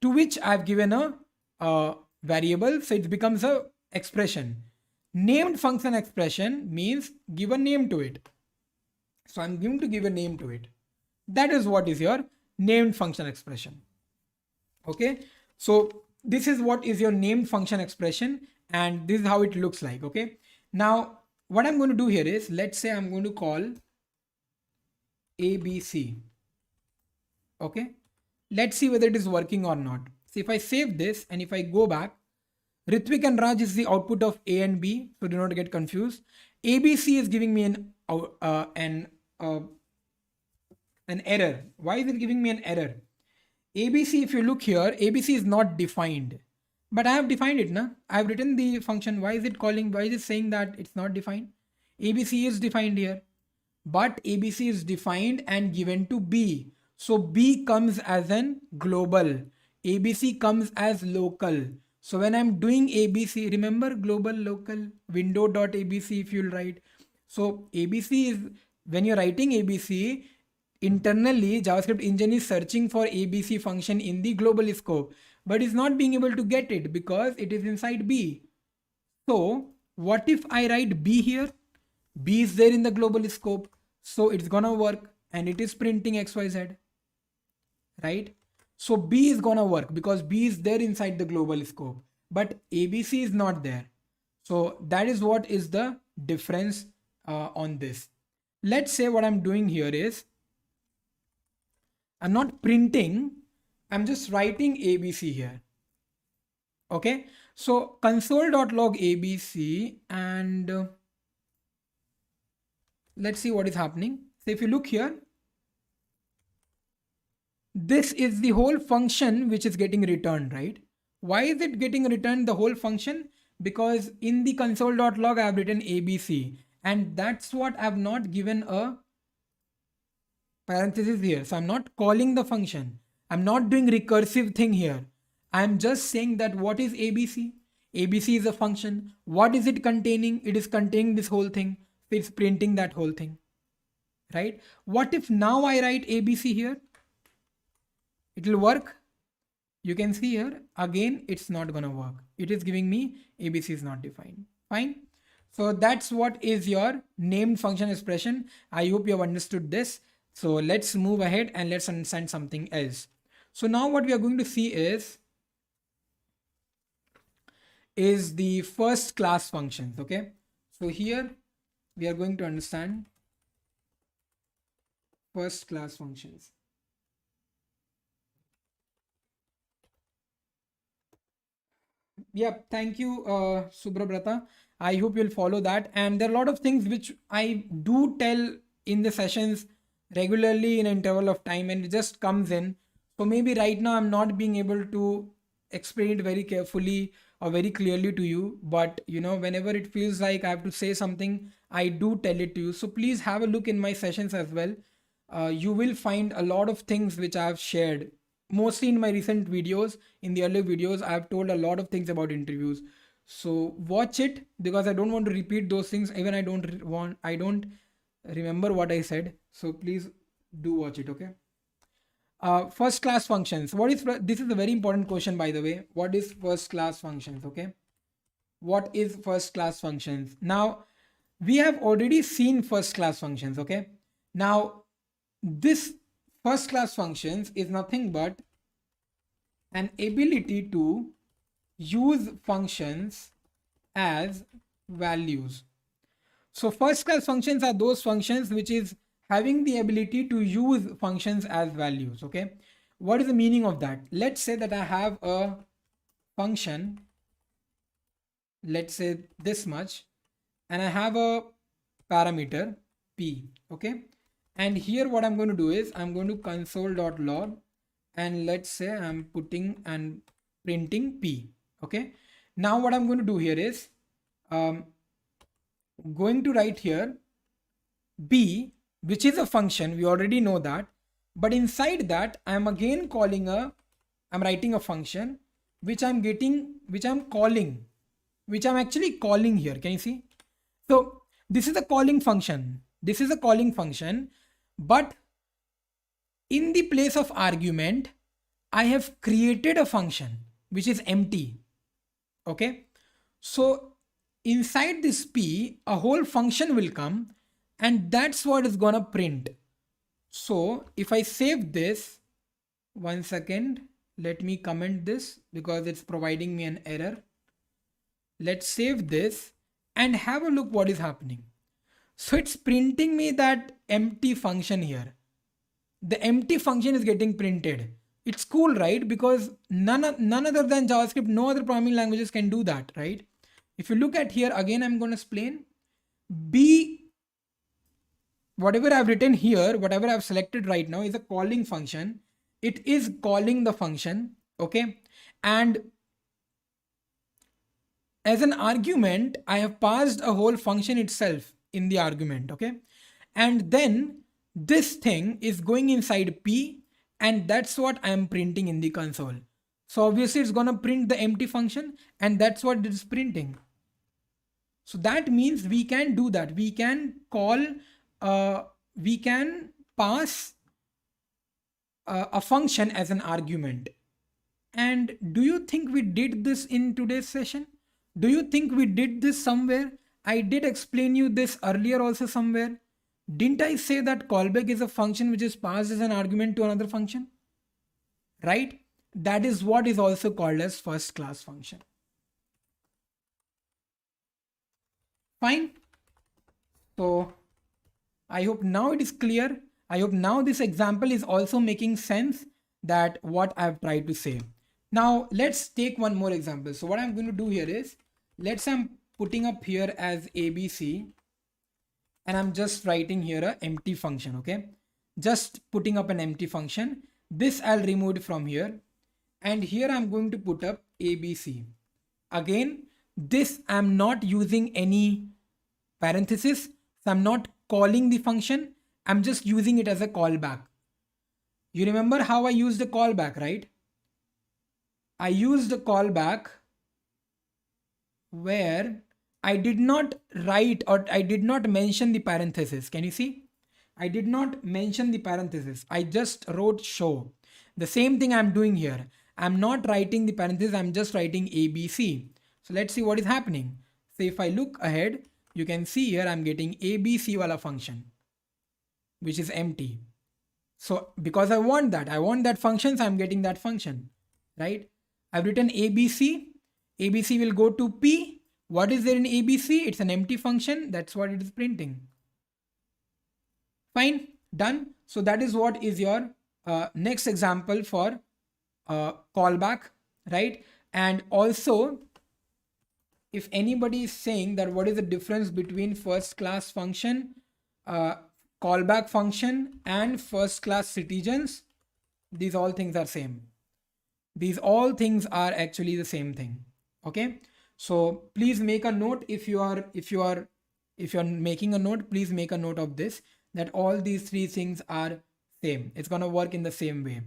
to which I've given a variable, so it becomes a expression. Named function expression means give a name to it. So I'm going to give a name to it. That is what is your named function expression. Okay, so this is what is your named function expression and this is how it looks like. Okay, now what I'm going to do here is, let's say I'm going to call ABC. Okay, let's see whether it is working or not. So if I save this and if I go back, Ritwik and Raj is the output of A and B, so do not get confused. ABC is giving me an error. Why is it giving me an error? ABC, if you look here, ABC is not defined, but I have defined it. Na? I have written the function. Why is it calling? Why is it saying that it's not defined? ABC is defined here, but ABC is defined and given to B. So B comes as an global. ABC comes as local. So when I'm doing ABC, remember global, local, window.abc if you'll write. So ABC is, when you're writing ABC, internally JavaScript engine is searching for ABC function in the global scope, but is not being able to get it because it is inside B. So what if I write B here? B is there in the global scope, so it's gonna work and it is printing XYZ, right? So B is gonna work because B is there inside the global scope, but ABC is not there. So that is what is the difference on this. Let's say what I'm doing here is, I'm not printing, I'm just writing ABC here. Okay, so console.log ABC and let's see what is happening. So if you look here, this is the whole function which is getting returned, right? Why is it getting returned the whole function? Because in the console.log I have written ABC and that's what I have not given a parenthesis here. So I'm not calling the function. I'm not doing recursive thing here. I'm just saying that what is ABC? ABC is a function. What is it containing? It is containing this whole thing. So it's printing that whole thing, right? What if now I write ABC here? It will work. You can see here again, it's not gonna work. It is giving me ABC is not defined. Fine. So that's what is your named function expression. I hope you have understood this. So let's move ahead and let's understand something else. So now what we are going to see is the first class functions. Okay. So here we are going to understand first class functions. Yeah, thank you, Subrabrata. I hope you'll follow that. And there are a lot of things which I do tell in the sessions regularly in an interval of time, and it just comes in. So maybe right now I'm not being able to explain it very carefully or very clearly to you, but you know, whenever it feels like I have to say something, I do tell it to you. So please have a look in my sessions as well. You will find a lot of things which I have shared mostly in my recent videos, in the earlier videos, I have told a lot of things about interviews. So watch it, because I don't want to repeat those things. Even I don't remember what I said. So please do watch it. Okay. First class functions. This is a very important question, by the way. What is first class functions? Okay. What is first class functions? Now, we have already seen first class functions. Okay. Now, this first class functions is nothing but an ability to use functions as values. So first class functions are those functions which is having the ability to use functions as values. Okay. What is the meaning of that? Let's say that I have a function, let's say this much, and I have a parameter p. Okay. And here what I'm going to do is I'm going to console.log, and let's say I'm putting and printing p. Okay. Now what I'm going to do here is going to write here b, which is a function. We already know that, but inside that I'm again I'm writing a function which I'm actually calling here. Can you see? So this is a calling function. This is a calling function, but in the place of argument, I have created a function which is empty. Okay. So inside this p, a whole function will come, and that's what is gonna print. So if I save this, 1 second, let me comment this because it's providing me an error. Let's save this and have a look what is happening. So it's printing me that empty function here. The empty function is getting printed. It's cool, right? Because none other than JavaScript, no other programming languages can do that, right? If you look at here, again, I'm going to explain. B, whatever I've written here, whatever I've selected right now is a calling function. It is calling the function, okay? And as an argument, I have passed a whole function itself in the argument, okay? And then this thing is going inside P, and that's what I am printing in the console. So obviously it's gonna print the empty function, and that's what it is printing. So that means we can do that. We can pass a function as an argument. And do you think we did this in today's session? Do you think we did this somewhere? I did explain you this earlier also somewhere. Didn't I say that callback is a function which is passed as an argument to another function? Right? That is what is also called as first class function. Fine. So I hope now it is clear. I hope now this example is also making sense that what I've tried to say. Now let's take one more example. So what I'm going to do here is, let's say I'm putting up here as ABC, and I'm just writing here an empty function. Okay. Just putting up an empty function. This I'll remove it from here. And here I'm going to put up ABC. Again, this I'm not using any parenthesis. So I'm not calling the function. I'm just using it as a callback. You remember how I used the callback, right? I used the callback where I did not write, or I did not mention the parenthesis. Can you see? I did not mention the parenthesis. I just wrote show. The same thing I'm doing here. I'm not writing the parenthesis. I'm just writing ABC. So let's see what is happening. So if I look ahead, you can see here I'm getting ABC wala function, which is empty. So because I want that function, so I'm getting that function, right? I've written ABC. ABC will go to P. What is there in ABC? It's an empty function. That's what it is printing. Fine, done. So that is what is your next example for callback, right? And also, if anybody is saying that what is the difference between first class function, callback function, and first class citizens, these all things are same. These all things are actually the same thing. Okay. So please make a note. If you're making a note, please make a note of this, that all these three things are same. It's going to work in the same way.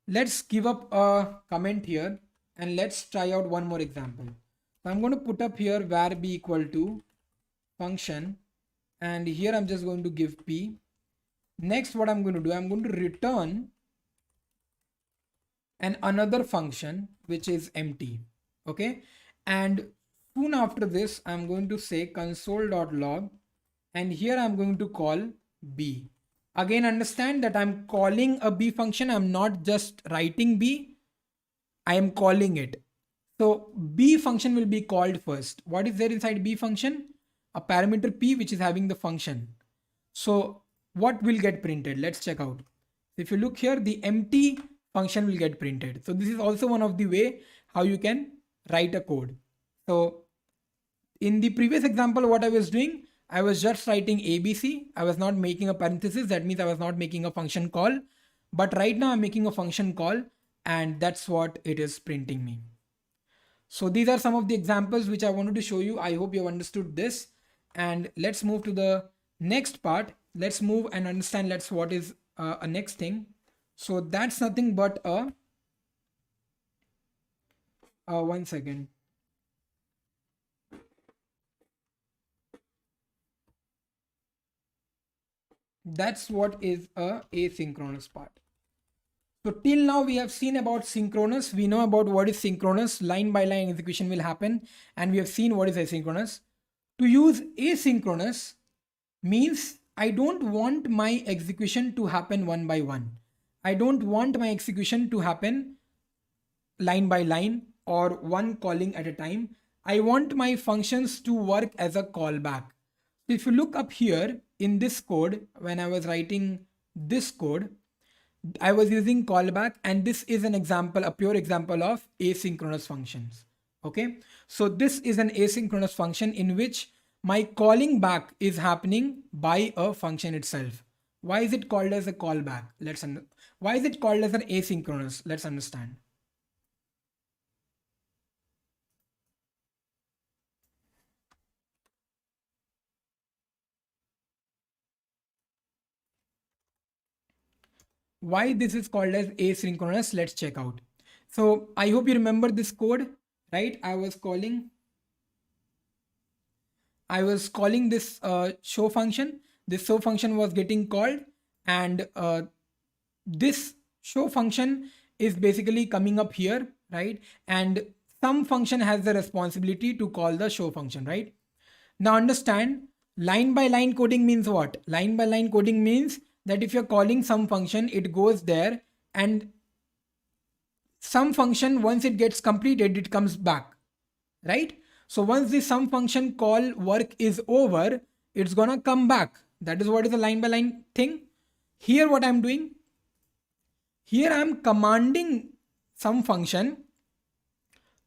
let's give up a comment here and let's try out one more example. So I'm going to put up here var b equal to function, and here I'm just going to give p. Next, what I'm going to do, I'm going to return another function which is empty. Okay, and soon after this I'm going to say console.log, and here I'm going to call b. Again, understand that I'm calling a b function. I'm not just writing b, I am calling it. So b function will be called first. What is there inside b function? A parameter p which is having the function. So what will get printed? Let's check out. If you look here, the empty function will get printed. So this is also one of the way how you can write a code. So in the previous example, what I was doing, I was just writing ABC. I was not making a parenthesis. That means I was not making a function call. But right now I'm making a function call, and that's what it is printing me. So these are some of the examples which I wanted to show you. I hope you have understood this. And let's move to the next part. Let's move and understand what is a next thing. So that's nothing but one second. That's what is a asynchronous part. So till now we have seen about synchronous. We know about what is synchronous. Line by line execution will happen, and we have seen what is asynchronous. To use asynchronous means I don't want my execution to happen one by one. I don't want my execution to happen line by line or one calling at a time. I want my functions to work as a callback. If you look up here in this code, when I was writing this code, I was using callback, and this is an example, a pure example of asynchronous functions. Okay, so this is an asynchronous function in which my calling back is happening by a function itself. Why is it called as a callback? Why is it called as an asynchronous? Let's understand. Why this is called as asynchronous? Let's check out. So I hope you remember this code, right? I was calling this show function. This show function was getting called, and this show function is basically coming up here, right? And some function has the responsibility to call the show function, right? Now understand, line by line coding means what? Line by line coding means that if you're calling some function, it goes there, and some function, once it gets completed, it comes back, right? So once the sum function call work is over, it's gonna come back. That is what is a line by line thing. Here what I'm doing, here I'm commanding some function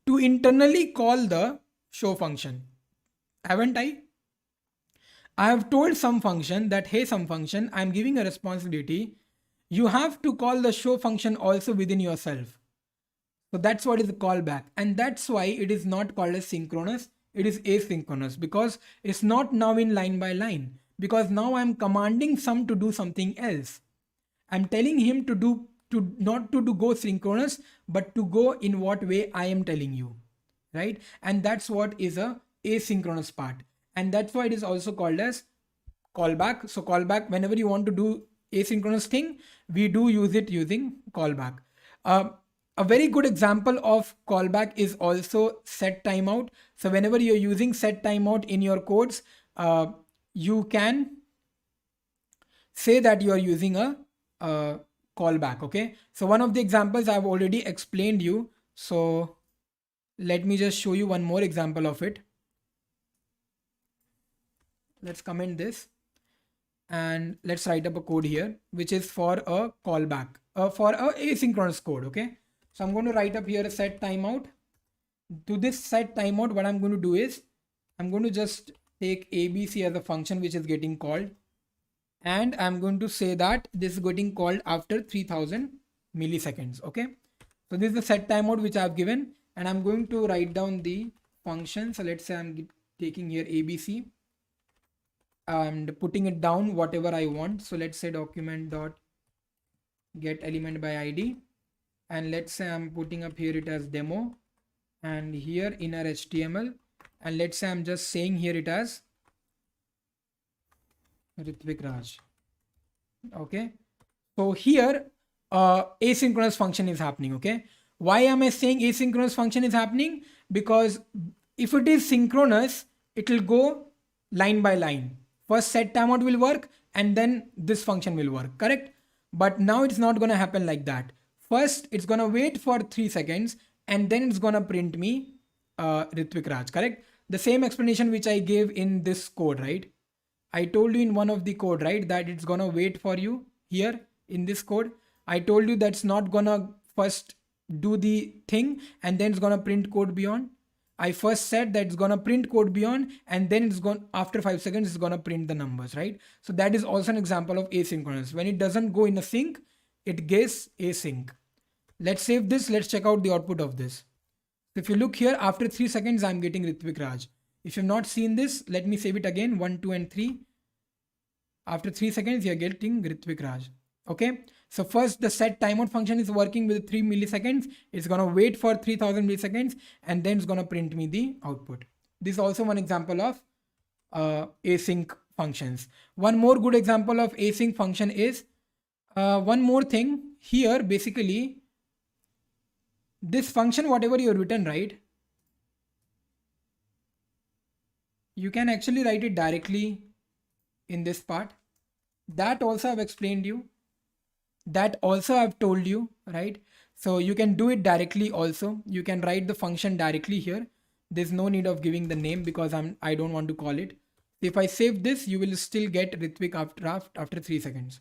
to internally call the show function, haven't I? I have told some function that, hey, some function, I'm giving a responsibility. You have to call the show function also within yourself. So that's what is a callback. And that's why it is not called as synchronous. It is asynchronous, because it's not now in line by line, because now I'm commanding some to do something else. I'm telling him to not to go synchronous, but to go in what way I am telling you, right? And that's what is a asynchronous part. And that's why it is also called as callback. So callback, whenever you want to do asynchronous thing, we do use it using callback. A very good example of callback is also set timeout. So whenever you're using set timeout in your codes, you can say that you are using a callback. Okay, so one of the examples I've already explained you. So let me just show you one more example of it. Let's comment this and let's write up a code here, which is for a callback, for a asynchronous code. Okay, so I'm going to write up here a set timeout. To this set timeout, what I'm going to do is I'm going to just take ABC as a function which is getting called, and I'm going to say that this is getting called after 3000 milliseconds. Okay, so this is the set timeout which I've given, and I'm going to write down the function. So let's say I'm taking here ABC and putting it down whatever I want. So let's say document dot get element by ID, and let's say I'm putting up here it as demo, and here inner HTML, and let's say I'm just saying here it as Ritwik Raj. Okay, so here asynchronous function is happening. Okay, why am I saying asynchronous function is happening? Because if it is synchronous, it will go line by line. First set timeout will work and then this function will work, correct? But now it's not going to happen like that. First it's going to wait for 3 seconds and then it's going to print me Ritwik Raj, correct? The same explanation which I gave in this code, right? I told you in one of the code, right, that it's gonna wait for you here in this code. I told you that's not gonna first do the thing and then it's gonna print code beyond. I first said that it's gonna print code beyond and then it's going after 5 seconds it's gonna print the numbers, right? So that is also an example of asynchronous. When it doesn't go in a sync, it gets async. Let's save this. Let's check out the output of this. If you look here, after 3 seconds, I'm getting Ritwik Raj. If you've not seen this, let me save it again. 1, 2, and 3. After 3 seconds, you're getting Ritwik Raj. Okay. So first, the set timeout function is working with 3 milliseconds. It's going to wait for 3000 milliseconds and then it's going to print me the output. This is also one example of async functions. One more good example of async function is one more thing here. Basically, this function, whatever you've written, right? You can actually write it directly in this part. That also I've explained you. That also I've told you, right? So you can do it directly also. You can write the function directly here. There's no need of giving the name because I don't want to call it. If I save this, you will still get Ritwik after 3 seconds.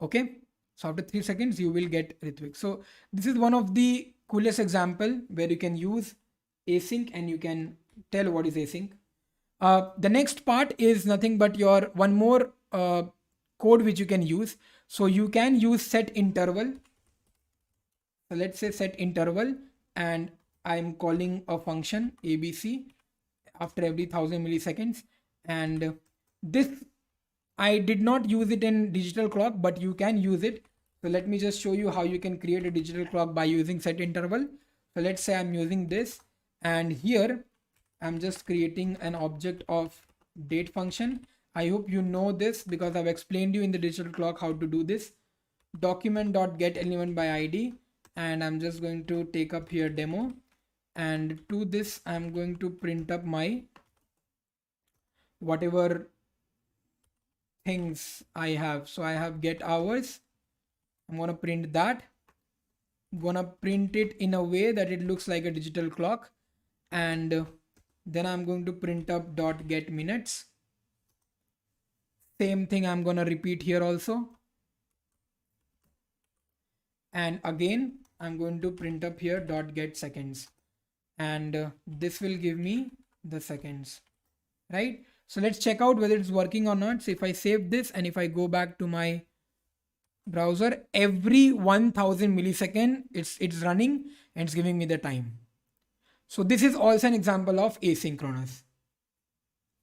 Okay. So after 3 seconds, you will get Ritwik. So this is one of the coolest example where you can use async and you can tell what is async. The next part is nothing but your one more code which you can use. So you can use set interval. So let's say set interval and I'm calling a function ABC after every 1000 milliseconds. And this, I did not use it in digital clock, but you can use it. So let me just show you how you can create a digital clock by using set interval. So let's say I'm using this and here I'm just creating an object of date function. I hope you know this because I've explained you in the digital clock how to do this. Document.get element by ID, and I'm just going to take up here demo, and to this I'm going to print up my whatever things I have. So I have get hours. I'm gonna print that. I'm gonna print it in a way that it looks like a digital clock, and then I'm going to print up dot get minutes. Same thing I'm gonna repeat here also. And again, I'm going to print up here dot get seconds, and this will give me the seconds, right? So let's check out whether it's working or not. So if I save this and if I go back to my browser, every 1000 millisecond it's running and it's giving me the time. So this is also an example of asynchronous.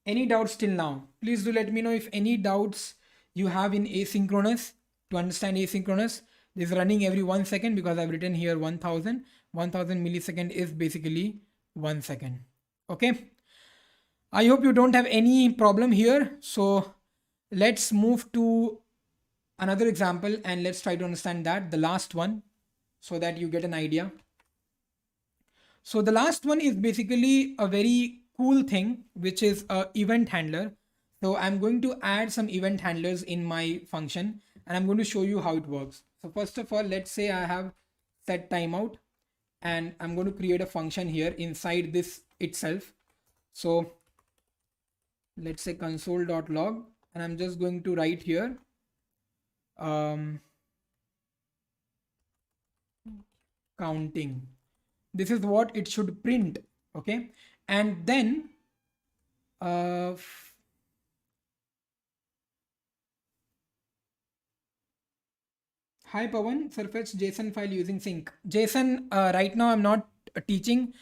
Any doubts till now? Please do let me know if any doubts you have in asynchronous. To understand asynchronous, this is running every 1 second because I've written here 1000 millisecond is basically 1 second. Okay, I hope you don't have any problem here. So let's move to another example and let's try to understand that, the last one, so that you get an idea. So the last one is basically a very cool thing, which is a event handler. So I'm going to add some event handlers in my function and I'm going to show you how it works. So first of all, let's say I have set timeout and I'm going to create a function here inside this itself. So let's say console.log, and I'm just going to write here counting. This is what it should print. Okay, and then hi Pawan, surface JSON file using sync. JSON, right now I'm not teaching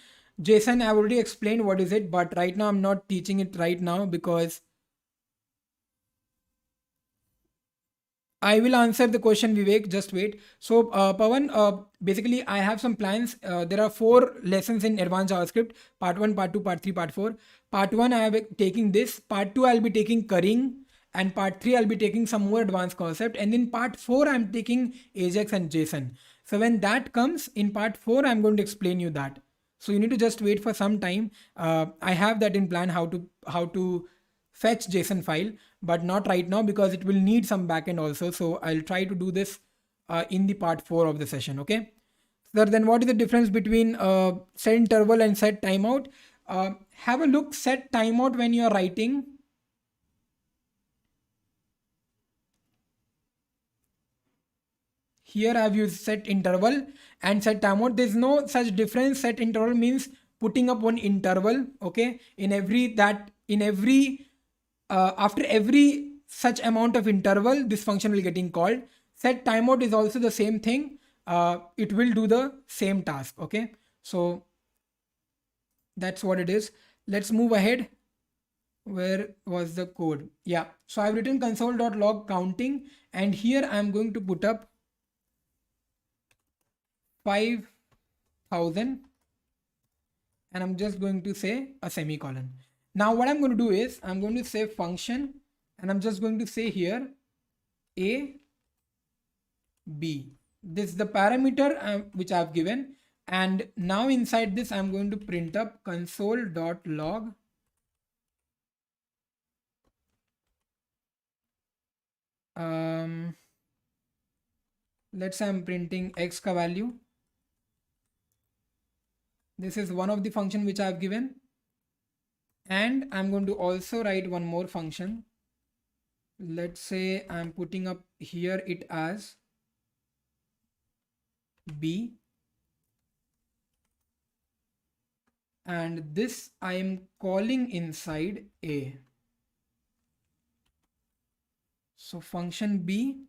JSON. I've already explained what is it, but right now I'm not teaching it right now because I will answer the question, Vivek. Just wait. So, Pawan, basically, I have some plans. There are 4 lessons in Advanced JavaScript: Part 1, Part 2, Part 3, Part 4. Part 1, I am taking this. Part 2, I'll be taking currying. And Part 3, I'll be taking some more advanced concept. And in Part 4, I'm taking Ajax and JSON. So, when that comes in Part 4, I'm going to explain you that. So, you need to just wait for some time. I have that in plan how to fetch JSON file, but not right now because it will need some backend also. So I'll try to do this in the part 4 of the session. Okay. So then what is the difference between set interval and set timeout? Have a look, set timeout when you are writing. Here I have used set interval and set timeout. There's no such difference. Set interval means putting up one interval. Okay. After every such amount of interval, this function will getting called. Set timeout is also the same thing. It will do the same task. Okay. So that's what it is. Let's move ahead. Where was the code? Yeah. So I've written console.log counting, and here I'm going to put up 5,000, and I'm just going to say a semicolon. Now what I'm going to do is I'm going to say function, and I'm just going to say here a b. This is the parameter which I've given, and now inside this I'm going to print up console.log let's say I'm printing x ka value. This is one of the function which I've given, and I'm going to also write one more function. Let's say I'm putting up here it as b, and this I am calling inside a. So function b.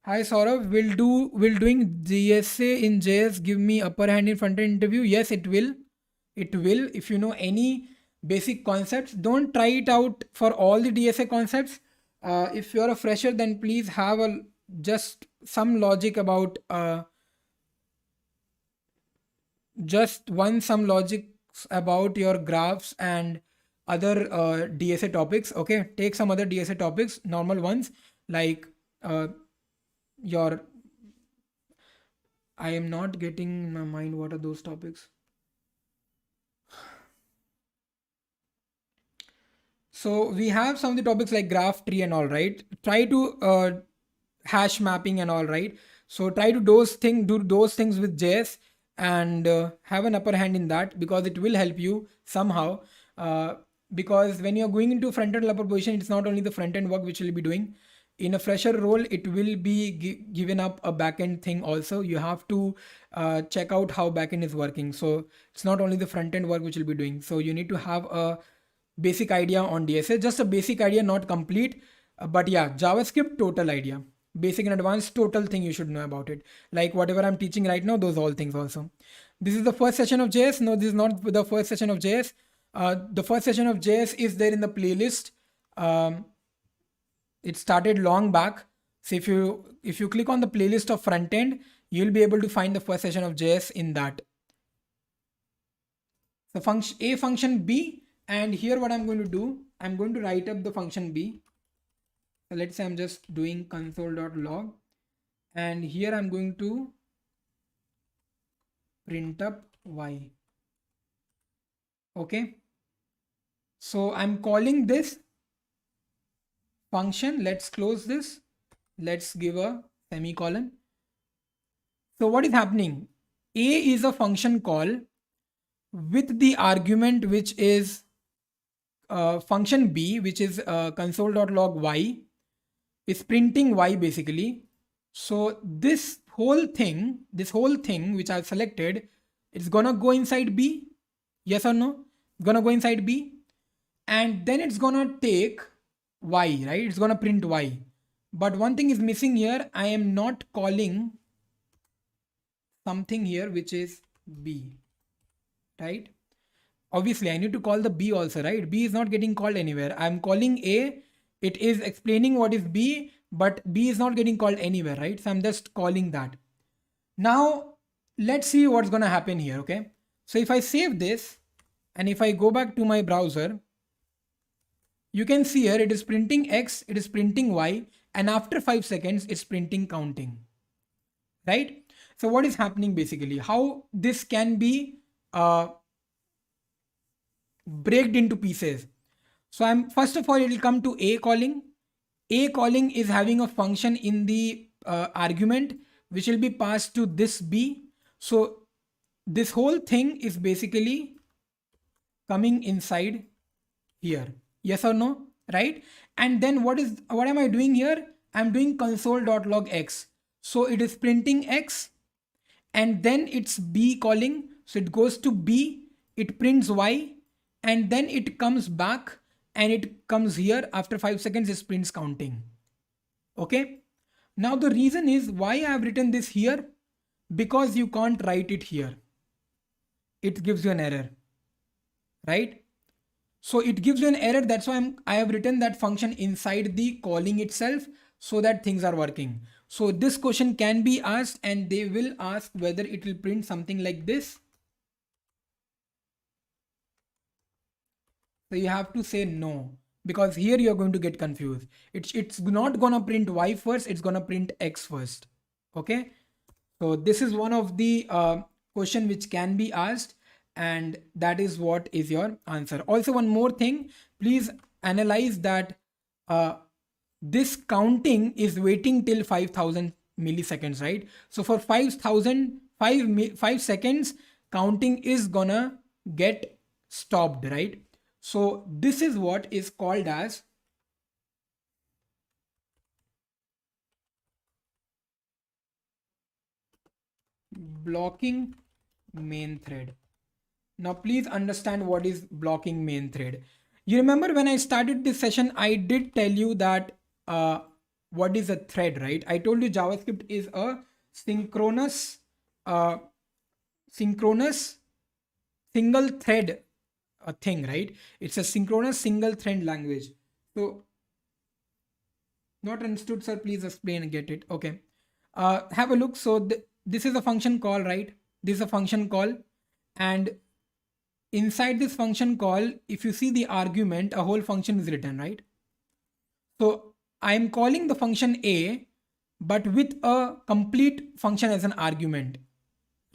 Hi Saurav, will doing DSA in JS give me upper hand in front end interview? Yes, it will. It will. If you know any basic concepts, don't try it out for all the DSA concepts. If you're a fresher, then please have just some logic about some logic about your graphs and other DSA topics. Okay, take some other DSA topics, normal ones like I am not getting in my mind what are those topics. So we have some of the topics like graph tree and all, right? Try to hash mapping and all, right? So try to do those things with JS, and have an upper hand in that, because it will help you somehow. Because when you're going into front-end developer position, it's not only the front-end work which you'll be doing. In a fresher role, it will be given up a backend thing also. You have to check out how backend is working. So it's not only the front-end work which you'll be doing. So you need to have a basic idea on DSA, just a basic idea, not complete. But yeah, JavaScript total idea, basic and advanced total thing you should know about it. Like whatever I'm teaching right now, those all things also. This is the first session of JS. No, this is not the first session of JS. The first session of JS is there in the playlist. It started long back. So if you click on the playlist of front end, you'll be able to find the first session of JS in that. So function B. And here what I'm going to do, I'm going to write up the function B. So let's say I'm just doing console.log, and here I'm going to print up y. Okay. So I'm calling this function. Let's close this. Let's give a semicolon. So what is happening? A is a function call with the argument which is function B, which is console.log y, is printing y basically. So this whole thing which I've selected, it's gonna go inside B. Yes or no? It's gonna go inside B, and then it's gonna take y, right? It's gonna print y. But one thing is missing here. I am not calling something here which is B, right? obviously I need to call the B also, right? B is not getting called anywhere. I'm calling A, it is explaining what is B, but B is not getting called anywhere, right? So I'm just calling that. Now let's see what's gonna happen here, okay? So if I save this and if I go back to my browser, you can see here it is printing X, it is printing Y, and after 5 seconds it's printing counting, right? So what is happening basically? How this can be breaked into pieces. So I'm first of all, it will come to A calling. A calling is having a function in the argument which will be passed to this B. So this whole thing is basically coming inside here. Yes or no? Right? And then what am I doing here? I'm doing console.log X. So it is printing X and then it's B calling. So it goes to B, it prints Y, and then it comes back and it comes here after 5 seconds it prints counting. Okay. Now the reason is why I have written this here, because you can't write it here. It gives you an error, right? So it gives you an error. That's why I have written that function inside the calling itself so that things are working. So this question can be asked and they will ask whether it will print something like this. So you have to say no, because here you're going to get confused. It's not gonna print Y first, it's gonna print X first. Okay. So this is one of the question which can be asked, and that is what is your answer. Also one more thing, please analyze that this counting is waiting till 5000 milliseconds, right? So for 5 seconds, counting is gonna get stopped, right? So this is what is called as blocking main thread. Now please understand what is blocking main thread. You remember when I started this session, I did tell you that what is a thread, right? I told you JavaScript is a synchronous single thread thing, right? It's a synchronous single thread language. So not understood, sir, please explain and get it. Okay. Have a look. So this is a function call, right? This is a function call, and inside this function call, if you see the argument, a whole function is written, right? So I'm calling the function A, but with a complete function as an argument,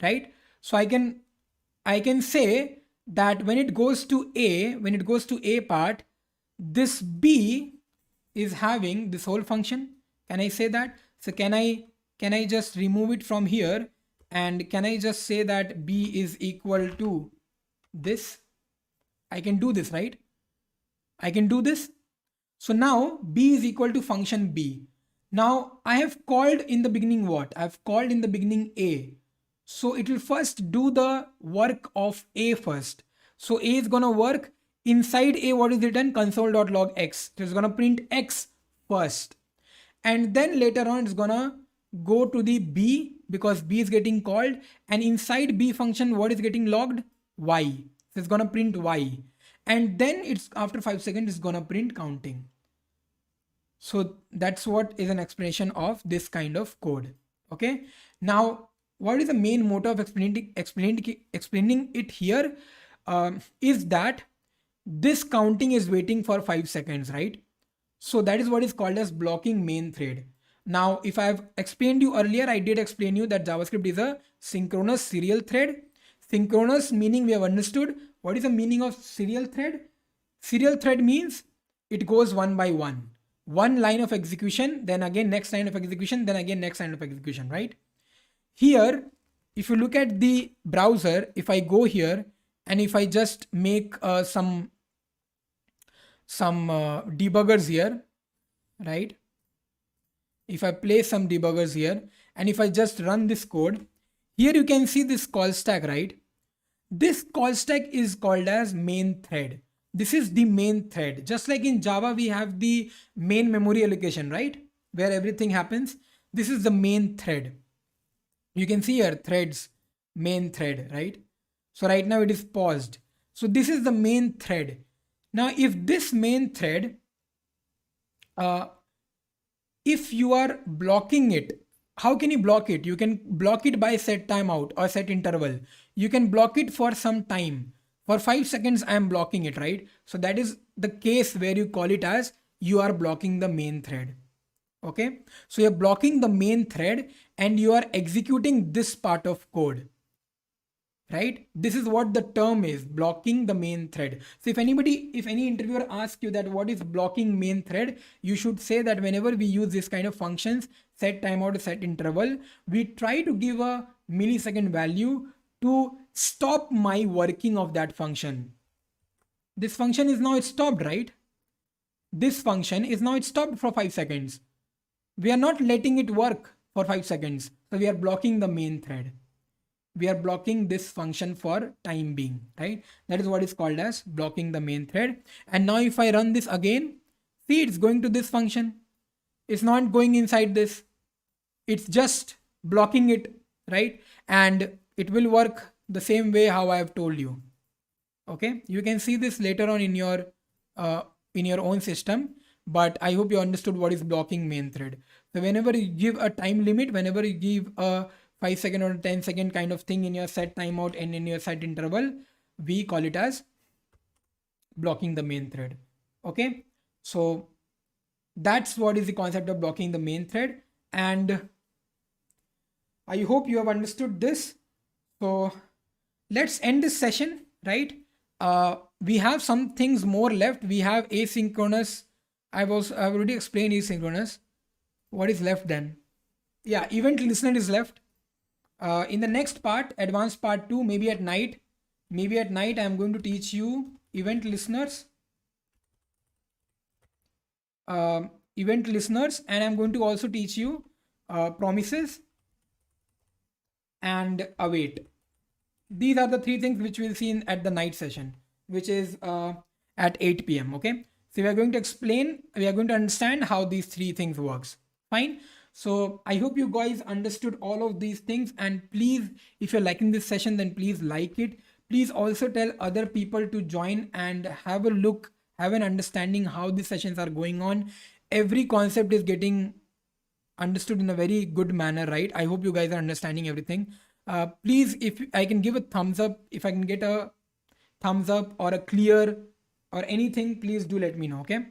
right? So I can say that when it goes to A part, this B is having this whole function. Can I say that? So can I just remove it from here, and can I just say that B is equal to this? I can do this, right? I can do this. So now B is equal to function B. Now I have called in the beginning what? I've called in the beginning A. So it will first do the work of A first. So A is gonna work inside A. What is written? Console.log X. So it's gonna print X first. And then later on it's gonna go to the B, because B is getting called, and inside B function what is getting logged? Y. So it's gonna print Y, and then it's after 5 seconds it's gonna print counting. So that's what is an explanation of this kind of code. Okay. Now what is the main motive of explaining it here is that this counting is waiting for 5 seconds, right? So that is what is called as blocking main thread. Now, if I have explained you earlier, I did explain you that JavaScript is a synchronous serial thread. Synchronous meaning we have understood. What is the meaning of serial thread? Serial thread means it goes one by one. One line of execution, then again next line of execution, then again next line of execution, right? Here, if you look at the browser, if I go here and if I just make some debuggers here, right? If I place some debuggers here and if I just run this code, here you can see this call stack, right? This call stack is called as main thread. This is the main thread. Just like in Java, we have the main memory allocation, right? Where everything happens. This is the main thread. You can see here threads, main thread, right? So right now it is paused. So this is the main thread. Now, if this main thread, if you are blocking it, how can you block it? You can block it by set timeout or set interval. You can block it for some time. For 5 seconds, I am blocking it, right? So that is the case where you call it as you are blocking the main thread. Okay. So you're blocking the main thread and you are executing this part of code. Right? This is what the term is, blocking the main thread. So if any interviewer asks you that what is blocking main thread, you should say that whenever we use this kind of functions, set timeout, set interval, we try to give a millisecond value to stop my working of that function. This function is now stopped, right? This function is now stopped for 5 seconds. We are not letting it work for 5 seconds. So we are blocking the main thread. We are blocking this function for time being, right? That is what is called as blocking the main thread. And now if I run this again, see, it's going to this function. It's not going inside this. It's just blocking it, right? And it will work the same way how I have told you. Okay, you can see this later on in your own system, but I hope you understood what is blocking main thread. So whenever you give a time limit, whenever you give a 5-second or 10-second kind of thing in your set timeout and in your set interval, we call it as blocking the main thread. Okay, so that's what is the concept of blocking the main thread, and I hope you have understood this. So let's end this session, right? We have some things more left. We have asynchronous. I've already explained asynchronous. What is left then? Yeah, event listener is left. In the next part, advanced part 2, maybe at night, I'm going to teach you event listeners, and I'm going to also teach you promises and await. These are the 3 things which we'll see at the night session, which is at 8 p.m. Okay, so we are going to understand how these 3 things works. Fine. So I hope you guys understood all of these things, and please, if you're liking this session, then please like it. Please also tell other people to join and have a look, have an understanding how these sessions are going on. Every concept is getting understood in a very good manner, right? I hope you guys are understanding everything. Please, if I can give a thumbs up, if I can get a thumbs up or a clear or anything, please do let me know. Okay,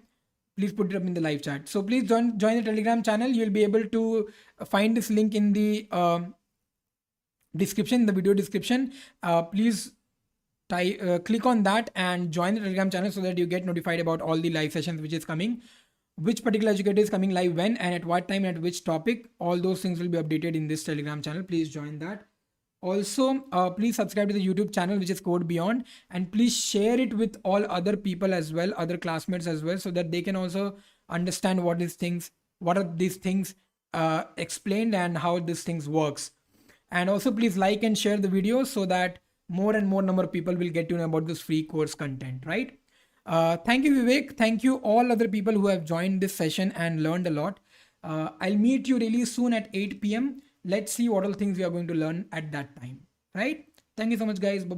please put it up in the live chat. So please join the Telegram channel. You'll be able to find this link in the description, the video description. Please click on that and join the Telegram channel so that you get notified about all the live sessions which is coming, which particular educator is coming live when and at what time and at which topic. All those things will be updated in this Telegram channel. Please join that. Also, please subscribe to the YouTube channel, which is CodeBeyond, and please share it with all other people as well, other classmates as well, so that they can also understand what are these things explained and how these things works. And also please like and share the video so that more and more number of people will get to know about this free course content, right? Thank you, Vivek. Thank you all other people who have joined this session and learned a lot. I'll meet you really soon at 8 p.m. Let's see what all things we are going to learn at that time, right? Thank you so much, guys. Bye.